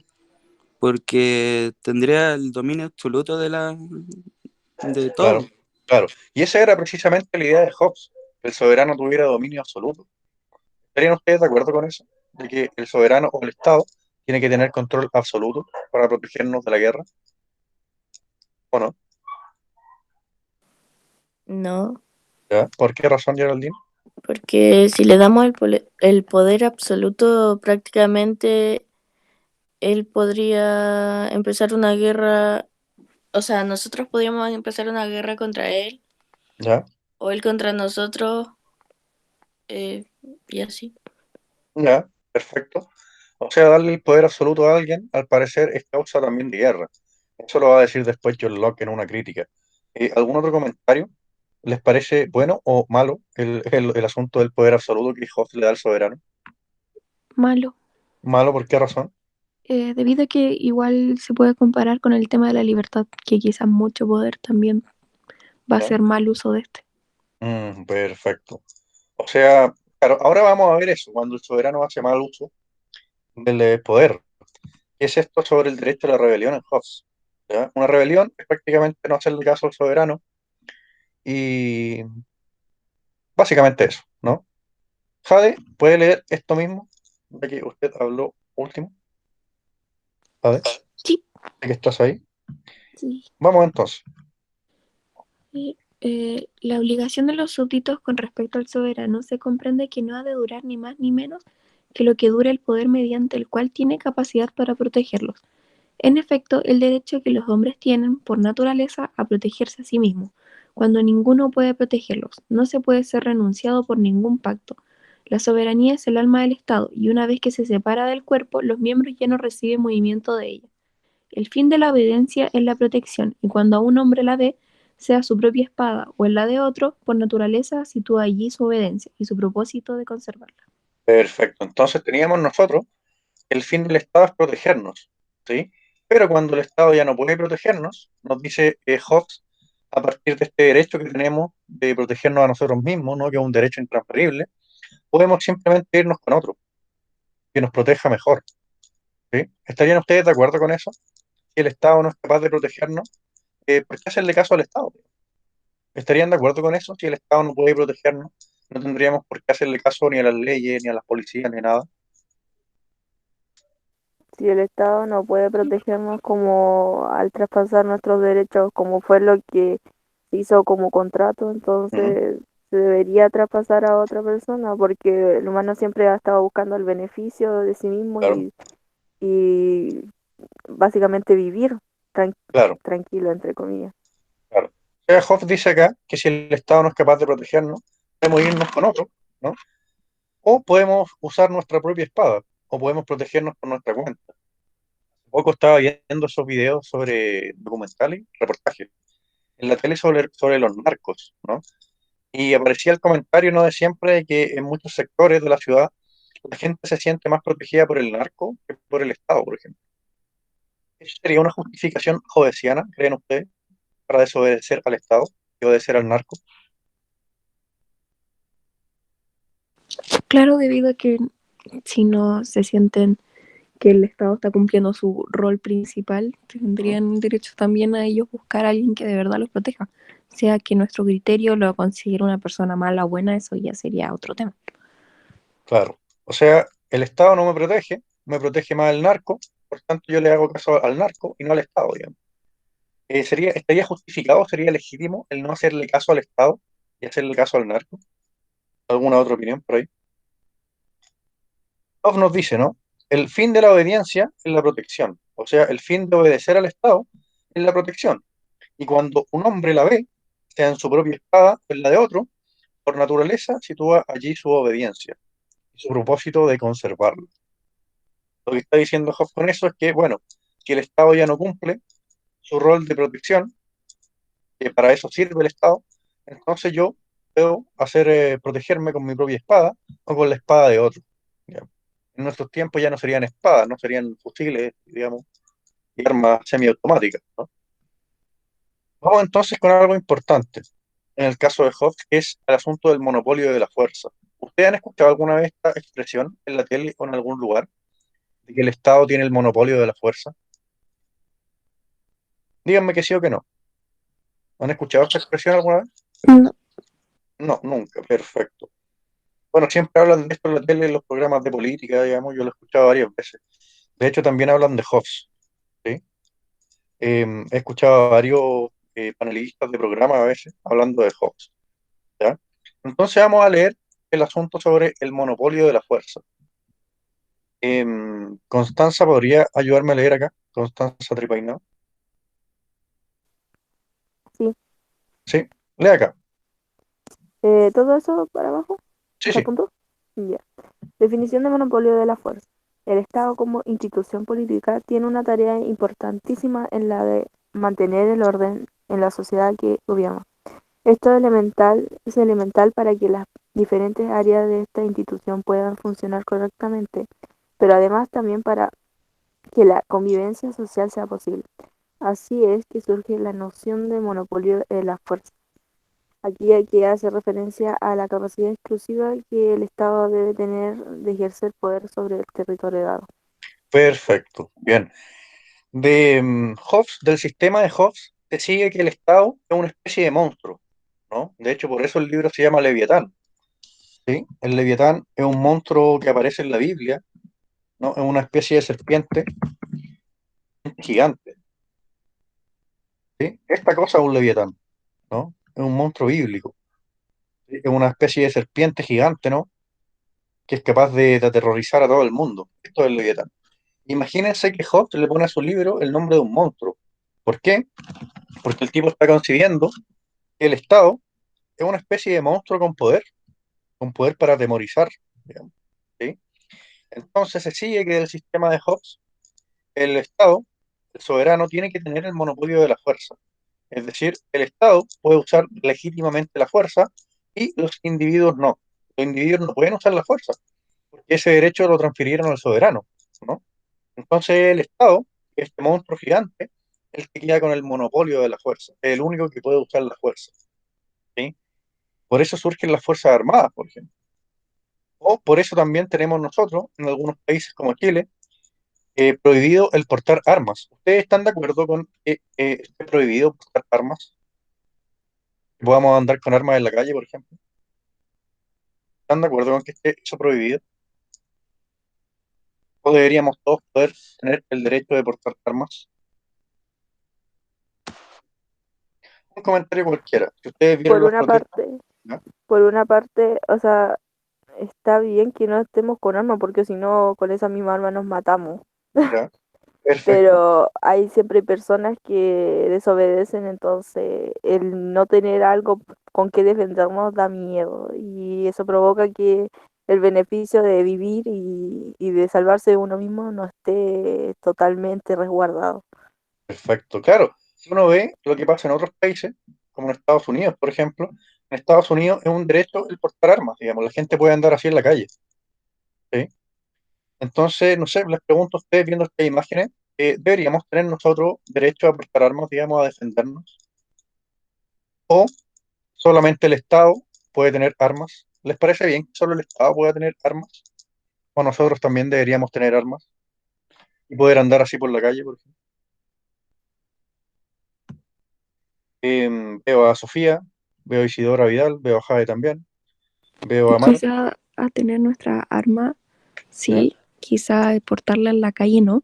porque tendría el dominio absoluto de todo. Claro, claro. Y esa era precisamente la idea de Hobbes, que el soberano tuviera dominio absoluto. ¿Estarían ustedes de acuerdo con eso? De que el soberano o el Estado tiene que tener control absoluto para protegernos de la guerra, ¿o no? No, ¿Ya? ¿Por qué razón, Geraldine? porque si le damos el poder absoluto, prácticamente él podría empezar una guerra, o sea, nosotros podríamos empezar una guerra contra él, ¿Ya? o él contra nosotros, eh, y así. ¿Ya? Perfecto. O sea, darle el poder absoluto a alguien, al parecer, es causa también de guerra. Eso lo va a decir después John Locke en una crítica. ¿Algún otro comentario? ¿Les parece bueno o malo el asunto del poder absoluto que Hobbes le da al soberano? Malo, ¿Malo por qué razón? debido a que igual se puede comparar con el tema de la libertad, que quizás mucho poder también va a ¿Ya? ser mal uso de este. Perfecto. O sea, claro, ahora vamos a ver eso, cuando el soberano hace mal uso del poder. ¿Qué es esto sobre el derecho a la rebelión en Hobbes? ¿Ya? Una rebelión es prácticamente no hacerle caso al soberano y básicamente eso, ¿no? Jade, ¿puede leer esto mismo? De que usted habló último. Jade, Sí, de que estás ahí. sí. Vamos entonces. Y, la obligación de los súbditos con respecto al soberano se comprende que no ha de durar ni más ni menos que lo que dure el poder mediante el cual tiene capacidad para protegerlos. En efecto, el derecho que los hombres tienen, por naturaleza, a protegerse a sí mismos, cuando ninguno puede protegerlos, no se puede ser renunciado por ningún pacto. La soberanía es el alma del Estado, y una vez que se separa del cuerpo, los miembros ya no reciben movimiento de ella. El fin de la obediencia es la protección, y cuando a un hombre la ve, sea su propia espada o en la de otro, por naturaleza sitúa allí su obediencia y su propósito de conservarla. Perfecto. Entonces teníamos nosotros, el fin del Estado es protegernos, ¿sí? Pero cuando el Estado ya no puede protegernos, nos dice Hobbes, a partir de este derecho que tenemos de protegernos a nosotros mismos, ¿no? Que es un derecho intransferible, podemos simplemente irnos con otro, que nos proteja mejor, ¿sí? ¿Estarían ustedes de acuerdo con eso? Si el Estado no es capaz de protegernos, ¿por qué hacerle caso al Estado? ¿Estarían de acuerdo con eso? Si el Estado no puede protegernos, no tendríamos por qué hacerle caso ni a las leyes, ni a las policías, ni a nada. Si el Estado no puede protegernos como al traspasar nuestros derechos, como fue lo que se hizo como contrato, Ujú, entonces se debería traspasar a otra persona, porque el humano siempre ha estado buscando el beneficio de sí mismo claro, y básicamente vivir tran- claro, tranquilo, entre comillas. claro. O sea, Hobbes dice acá que si el Estado no es capaz de protegernos, podemos irnos con otro, ¿no? O podemos usar nuestra propia espada, o podemos protegernos por nuestra cuenta. Poco estaba viendo esos videos sobre documentales, reportajes, en la tele sobre los narcos, ¿no? Y aparecía el comentario, ¿no? De siempre de que en muchos sectores de la ciudad la gente se siente más protegida por el narco que por el Estado, por ejemplo. ¿Eso sería una justificación jovesiana, creen ustedes, para desobedecer al Estado y obedecer al narco? Claro, debido a que si no se sienten que el Estado está cumpliendo su rol principal, ¿Mm? tendrían derecho también a ellos buscar a alguien que de verdad los proteja. Sea que nuestro criterio lo considere una persona mala o buena, eso ya sería otro tema. Claro. O sea, el Estado no me protege más el narco, por tanto yo le hago caso al narco y no al Estado, digamos. ¿Estaría justificado, sería legítimo el no hacerle caso al Estado y hacerle caso al narco? ¿Alguna otra opinión por ahí? Hobbes nos dice, ¿no? El fin de la obediencia es la protección. O sea, el fin de obedecer al Estado es la protección. Y cuando un hombre la ve, sea en su propia espada o en la de otro, por naturaleza sitúa allí su obediencia. y su propósito de conservarlo. Lo que está diciendo Hobbes con eso es que, bueno, si el Estado ya no cumple su rol de protección, que para eso sirve el Estado, entonces yo puedo protegerme con mi propia espada o con la espada de otro. ¿Ya? En nuestros tiempos ya no serían espadas, no serían fusiles, digamos, y armas semiautomáticas, ¿no? Vamos entonces con algo importante en el caso de Hobbes, que es el asunto del monopolio de la fuerza. ¿Ustedes han escuchado alguna vez esta expresión en la tele o en algún lugar, de que el Estado tiene el monopolio de la fuerza? Díganme que sí o que no. ¿Han escuchado esta expresión alguna vez? No. No, nunca. Perfecto. Bueno, siempre hablan de esto en la tele, en los programas de política, digamos, yo lo he escuchado varias veces. De hecho, también hablan de Hobbes, ¿sí? He escuchado a varios panelistas de programa a veces hablando de Hobbes, ¿ya? Entonces vamos a leer el asunto sobre el monopolio de la fuerza. Constanza, ¿podría ayudarme a leer acá? Constanza Tripainao. Sí. Sí, lee acá. ¿Todo eso para abajo? Sí, ¿Hasta sí. punto? Ya. Definición de monopolio de la fuerza. El Estado como institución política tiene una tarea importantísima en la de mantener el orden en la sociedad que gobierna. Esto es elemental para que las diferentes áreas de esta institución puedan funcionar correctamente, pero además también para que la convivencia social sea posible. Así es que surge la noción de monopolio de la fuerza. Aquí hay que hacer referencia a la capacidad exclusiva que el Estado debe tener de ejercer poder sobre el territorio dado. Perfecto. Bien. De Hobbes, del sistema de Hobbes, se sigue que el Estado es una especie de monstruo, ¿no? De hecho, por eso el libro se llama Leviatán, ¿sí? El Leviatán es un monstruo que aparece en la Biblia, ¿no? Es una especie de serpiente gigante, ¿sí? Esta cosa es un Leviatán, ¿no? Es un monstruo bíblico, ¿sí? Es una especie de serpiente gigante, ¿no? Que es capaz de aterrorizar a todo el mundo. Esto es el Leviatán. Imagínense que Hobbes le pone a su libro el nombre de un monstruo. ¿Por qué? Porque el tipo está concibiendo que el Estado es una especie de monstruo con poder para atemorizar, digamos, ¿sí? Entonces se sigue que del sistema de Hobbes, el Estado, el soberano, tiene que tener el monopolio de la fuerza. Es decir, el Estado puede usar legítimamente la fuerza y los individuos no. Los individuos no pueden usar la fuerza, porque ese derecho lo transfirieron al soberano, ¿no? Entonces el Estado, este monstruo gigante, es el que queda con el monopolio de la fuerza, es el único que puede usar la fuerza, ¿sí? Por eso surgen las Fuerzas Armadas, por ejemplo. O por eso también tenemos nosotros, en algunos países como Chile, prohibido el portar armas. ¿Ustedes están de acuerdo con que esté prohibido portar armas? Que podamos andar con armas en la calle, por ejemplo. ¿Están de acuerdo con que esté eso prohibido? ¿O deberíamos todos poder tener el derecho de portar armas? Un comentario cualquiera. Si ustedes vieron Por las una protestas, parte, ¿ya? o sea, está bien que no estemos con armas porque si no, con esa misma arma nos matamos. ¿Ya? Perfecto, Pero hay siempre personas que desobedecen, entonces el no tener algo con que defendernos da miedo y eso provoca que el beneficio de vivir y de salvarse de uno mismo no esté totalmente resguardado. perfecto. Claro, si uno ve lo que pasa en otros países, como en Estados Unidos, por ejemplo, en Estados Unidos es un derecho el portar armas, digamos, la gente puede andar así en la calle, ¿sí? Entonces, no sé, les pregunto a ustedes, viendo estas imágenes, ¿deberíamos tener nosotros derecho a portar armas, digamos, a defendernos? ¿O solamente el Estado puede tener armas? ¿Les parece bien que solo el Estado pueda tener armas? ¿O nosotros también deberíamos tener armas y poder andar así por la calle, por ejemplo? Veo a Sofía, veo a Isidora Vidal, veo a Jade también, veo a Manu, Quizá a tener nuestra arma, ¿ya? sí, quizá portarla en la calle no,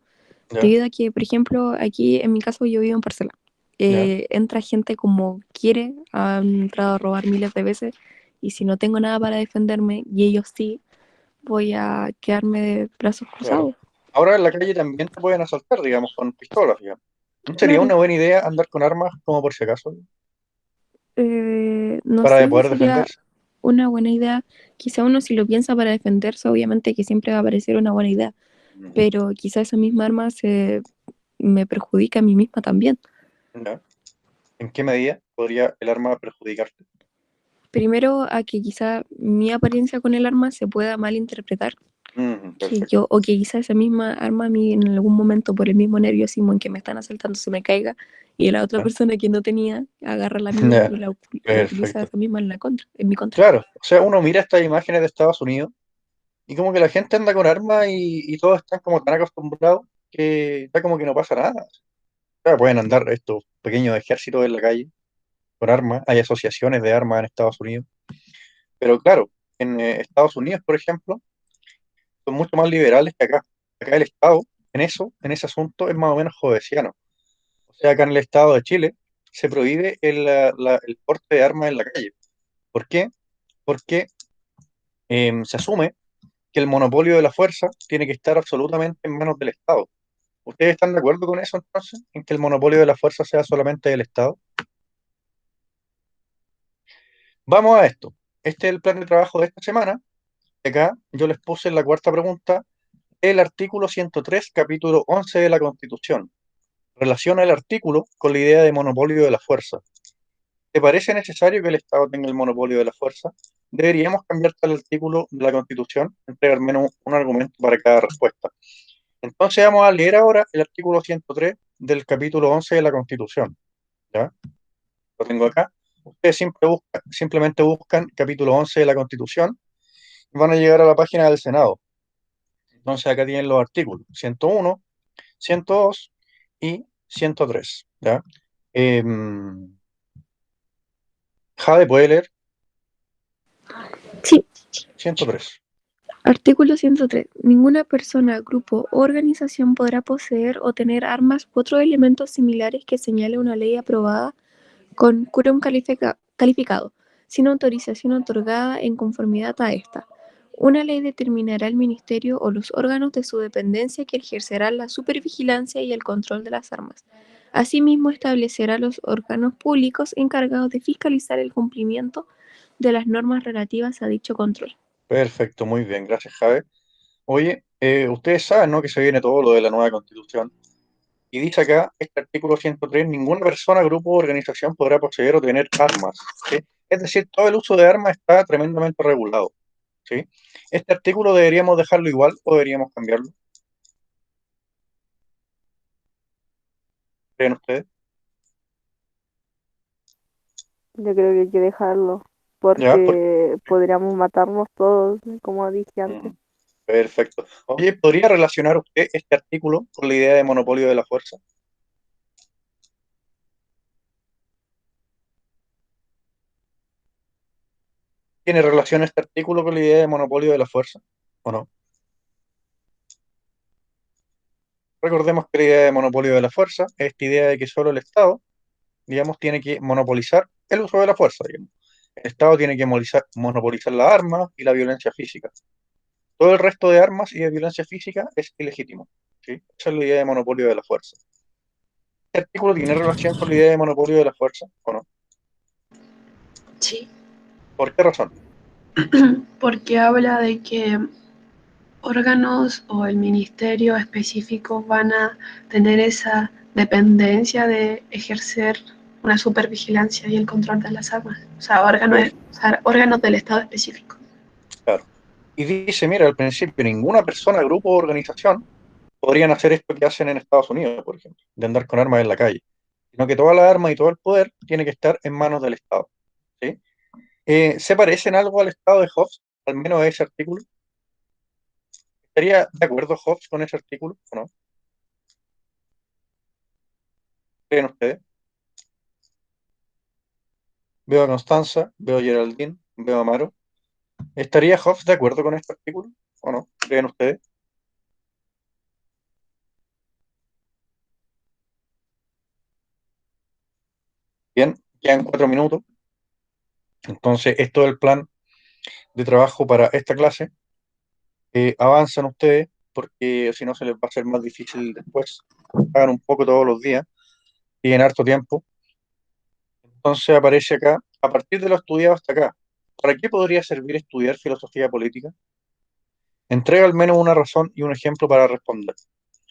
¿Ya? debido a que, por ejemplo, aquí en mi caso yo vivo en parcela. ¿Ya? Entra gente como quiere, han entrado a robar miles de veces y si no tengo nada para defenderme y ellos sí, voy a quedarme de brazos Claro. cruzados. Ahora en la calle también te pueden asaltar, digamos, con pistolas, digamos. ¿No sería Claro, una buena idea andar con armas como por si acaso, no para sé, poder sería defenderse? una buena idea. Quizá uno si lo piensa para defenderse, obviamente que siempre va a parecer una buena idea, pero quizá esa misma arma me perjudica a mí misma también. ¿Ya? ¿En qué medida podría el arma perjudicarte? Primero, a que quizá mi apariencia con el arma se pueda malinterpretar, Perfecto. o que quizá esa misma arma a mí en algún momento por el mismo nerviosismo en que me están asaltando se me caiga y la otra ¿Ya? persona que no tenía agarra la mía Ya, y la utiliza perfecto. esa misma en mi contra. Claro, o sea, uno mira estas imágenes de Estados Unidos y como que la gente anda con armas y todos están como tan acostumbrados que ya como que no pasa nada. O sea, pueden andar estos pequeños ejércitos en la calle con armas, hay asociaciones de armas en Estados Unidos, pero claro, en Estados Unidos, por ejemplo, son mucho más liberales que acá. Acá el Estado, en ese asunto, es más o menos judiciano. O sea, acá en el Estado de Chile se prohíbe el porte de armas en la calle. ¿Por qué? Porque se asume que el monopolio de la fuerza tiene que estar absolutamente en manos del Estado. ¿Ustedes están de acuerdo con eso entonces? ¿En que el monopolio de la fuerza sea solamente del Estado? Vamos a esto. Este es el plan de trabajo de esta semana. Acá yo les puse en la cuarta pregunta el artículo 103, capítulo 11 de la Constitución. Relaciona el artículo con la idea de monopolio de la fuerza. ¿Te parece necesario que el Estado tenga el monopolio de la fuerza? Deberíamos cambiar tal artículo de la Constitución, entregar menos un argumento para cada respuesta. Entonces vamos a leer ahora el artículo 103 del capítulo 11 de la Constitución. ¿Ya? Lo tengo acá. Ustedes simplemente buscan capítulo 11 de la Constitución y van a llegar a la página del Senado. Entonces acá tienen los artículos 101, 102 y 103. ¿Ya? Jade, ¿puede leer? Sí. 103. Artículo 103. Ninguna persona, grupo o organización podrá poseer o tener armas u otros elementos similares que señale una ley aprobada con quórum calificado, sin autorización otorgada en conformidad a esta. Una ley determinará el ministerio o los órganos de su dependencia que ejercerán la supervigilancia y el control de las armas. Asimismo, establecerá los órganos públicos encargados de fiscalizar el cumplimiento de las normas relativas a dicho control. Perfecto, muy bien, gracias, Jade. Oye, ustedes saben, ¿no?, que se viene todo lo de la nueva Constitución. Y dice acá, este artículo 103, ninguna persona, grupo o organización podrá poseer o tener armas. ¿Sí? Es decir, todo el uso de armas está tremendamente regulado. ¿Sí? Este artículo deberíamos dejarlo igual o deberíamos cambiarlo. ¿Creen ustedes? Yo creo que hay que dejarlo, ¿Ya? porque podríamos matarnos todos, como dije antes. Perfecto. Oye, ¿podría relacionar usted este artículo con la idea de monopolio de la fuerza? ¿Tiene relación este artículo con la idea de monopolio de la fuerza o no? Recordemos que la idea de monopolio de la fuerza es esta idea de que solo el Estado, digamos, tiene que monopolizar el uso de la fuerza, digamos. El Estado tiene que monopolizar las armas y la violencia física. Todo el resto de armas y de violencia física es ilegítimo. ¿Sí? Esa es la idea de monopolio de la fuerza. ¿Este artículo tiene relación con la idea de monopolio de la fuerza o no? Sí, ¿Por qué razón? porque habla de que órganos o el ministerio específico van a tener esa dependencia de ejercer una supervigilancia y el control de las armas, o sea, órganos del Estado específico. Claro. Y dice, mira, al principio ninguna persona, grupo o organización podrían hacer esto que hacen en Estados Unidos, por ejemplo, de andar con armas en la calle, sino que todas las armas y todo el poder tiene que estar en manos del Estado. ¿Sí? ¿Se parecen algo al Estado de Hobbes, al menos a ese artículo? ¿Estaría de acuerdo Hobbes con ese artículo o no? ¿Creen ustedes? Veo a Constanza, veo a Geraldine, veo a Amaro. ¿Estaría Hobbes de acuerdo con este artículo o no? ¿Creen ustedes? Bien, quedan 4 minutos. Entonces, esto es el plan de trabajo para esta clase. Avanzan ustedes, porque si no se les va a hacer más difícil después. Hagan un poco todos los días, tienen harto tiempo. Entonces aparece acá, a partir de lo estudiado hasta acá, ¿para qué podría servir estudiar filosofía política? Entrega al menos una razón y un ejemplo para responder.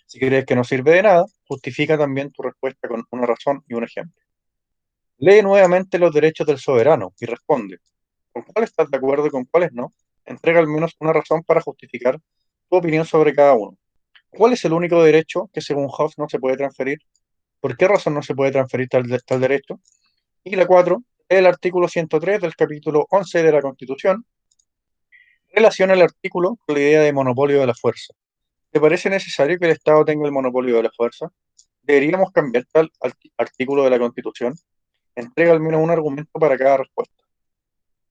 Si crees que no sirve de nada, justifica también tu respuesta con una razón y un ejemplo. Lee nuevamente los derechos del soberano y responde. ¿Con cuáles estás de acuerdo y con cuáles no? Entrega al menos una razón para justificar tu opinión sobre cada uno. ¿Cuál es el único derecho que según Hobbes no se puede transferir? ¿Por qué razón no se puede transferir tal derecho? Y la 4, el artículo 103 del capítulo 11 de la Constitución relaciona el artículo con la idea de monopolio de la fuerza. ¿Te parece necesario que el Estado tenga el monopolio de la fuerza? ¿Deberíamos cambiar tal artículo de la Constitución? Entrega al menos un argumento para cada respuesta.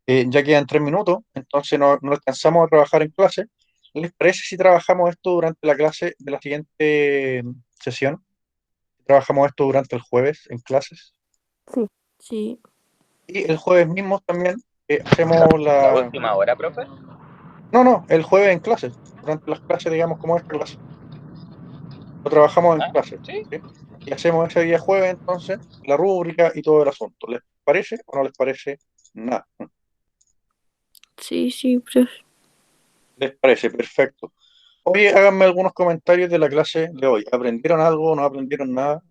Ya quedan 3 minutos, entonces no alcanzamos a trabajar en clase. ¿Les parece si trabajamos esto durante la clase de la siguiente sesión? ¿Trabajamos esto durante el jueves en clases? Sí. Sí. Y el jueves mismo también hacemos ¿La la... última hora, profe? No, el jueves en clases, durante las clases, digamos, como esta clase. Lo trabajamos en Ah, clases, sí. ¿sí? Y hacemos ese día jueves, entonces, la rúbrica y todo el asunto. ¿Les parece o no les parece nada? Sí, profe. ¿Les parece? Perfecto. Oye, háganme algunos comentarios de la clase de hoy. ¿Aprendieron algo? ¿No aprendieron nada?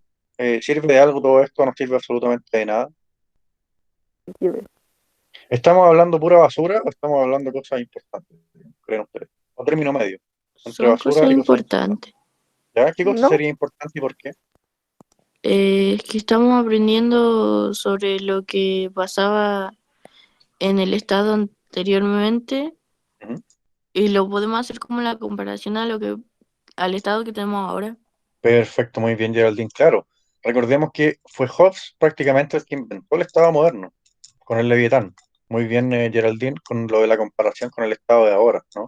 ¿Sirve de algo todo esto? ¿No sirve absolutamente de nada? Sirve. ¿Estamos hablando pura basura o estamos hablando cosas importantes? ¿Creen ustedes? O término medio, entre Son basura cosas y cosas importantes. importantes. ¿Ya? ¿Qué cosa ¿No? sería importante y por qué? Es que estamos aprendiendo sobre lo que pasaba en el estado anteriormente Ujú. y lo podemos hacer como la comparación al estado que tenemos ahora. Perfecto, muy bien, Geraldine. Claro, recordemos que fue Hobbes prácticamente el que inventó el Estado moderno, con el Leviatán. Muy bien, Geraldine, con lo de la comparación con el Estado de ahora, ¿no?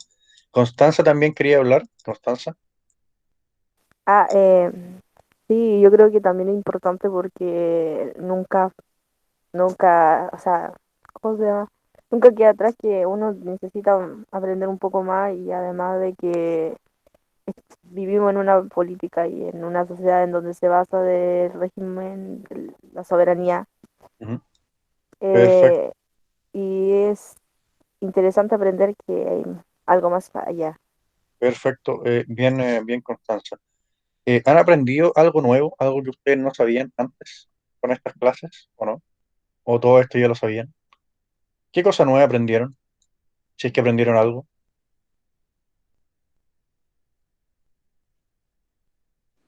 Constanza también quería hablar. Constanza. Ah, sí, yo creo que también es importante porque nunca, o sea, ¿cómo se llama? Nunca queda atrás que uno necesita aprender un poco más y además de que vivimos en una política y en una sociedad en donde se basa del régimen, la soberanía, Ujú. Perfecto, eh, y es interesante aprender que hay algo más allá. perfecto. Bien, Constanza. ¿Han aprendido algo nuevo, algo que ustedes no sabían antes con estas clases, o no? ¿O todo esto ya lo sabían? ¿Qué cosa nueva aprendieron? Si es que aprendieron algo.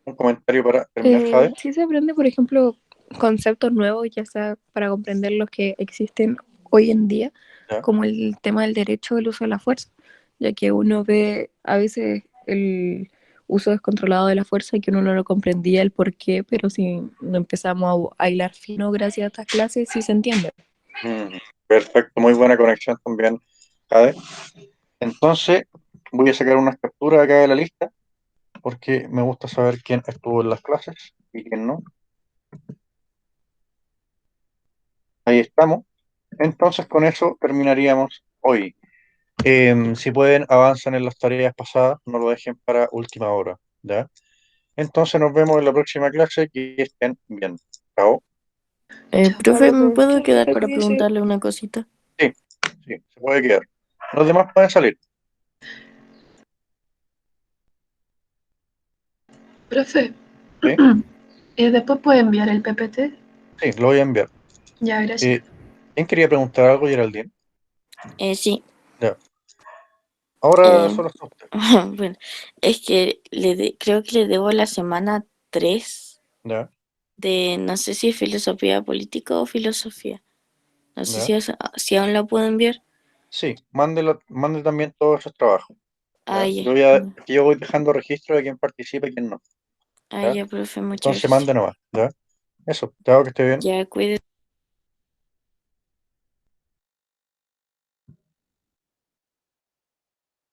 Un comentario para terminar, Jade. Sí se aprende, por ejemplo, conceptos nuevos, ya sea para comprender los que existen hoy en día, ¿Ya? como el tema del derecho del uso de la fuerza, ya que uno ve a veces el uso descontrolado de la fuerza y que uno no lo comprendía el por qué, pero si no empezamos a hilar fino gracias a estas clases, sí se entiende. Perfecto, muy buena conexión también, Jade. Entonces, voy a sacar unas capturas acá de la lista, porque me gusta saber quién estuvo en las clases y quién no. Ahí estamos. Entonces, con eso terminaríamos hoy. Si pueden, avancen en las tareas pasadas, no lo dejen para última hora, ¿ya? Entonces, nos vemos en la próxima clase. Que estén bien. Chao. Chao, Profe, ¿me profe. puedo quedar para Cuídese. preguntarle una cosita? Sí, se puede quedar. Los demás pueden salir. Profe, ¿Sí? después puede enviar el PPT. Sí, lo voy a enviar. Ya, gracias. ¿Quién quería preguntar algo, Geraldine? Sí. Ya. Ahora Eh, solo está usted. bueno, es que creo que le debo la semana 3 Ya, de, no sé si es filosofía política o filosofía. No sé ya. si aún la puedo enviar. Sí, mande también todos esos trabajos. Ah, ¿Ya? ya. Aquí yo voy dejando registro de quién participa y quién no. Ah, ¿Ya? ya, profe, muchas Entonces gracias. mande nomás. ¿Ya? Eso, chao, que esté bien. Ya, cuídate.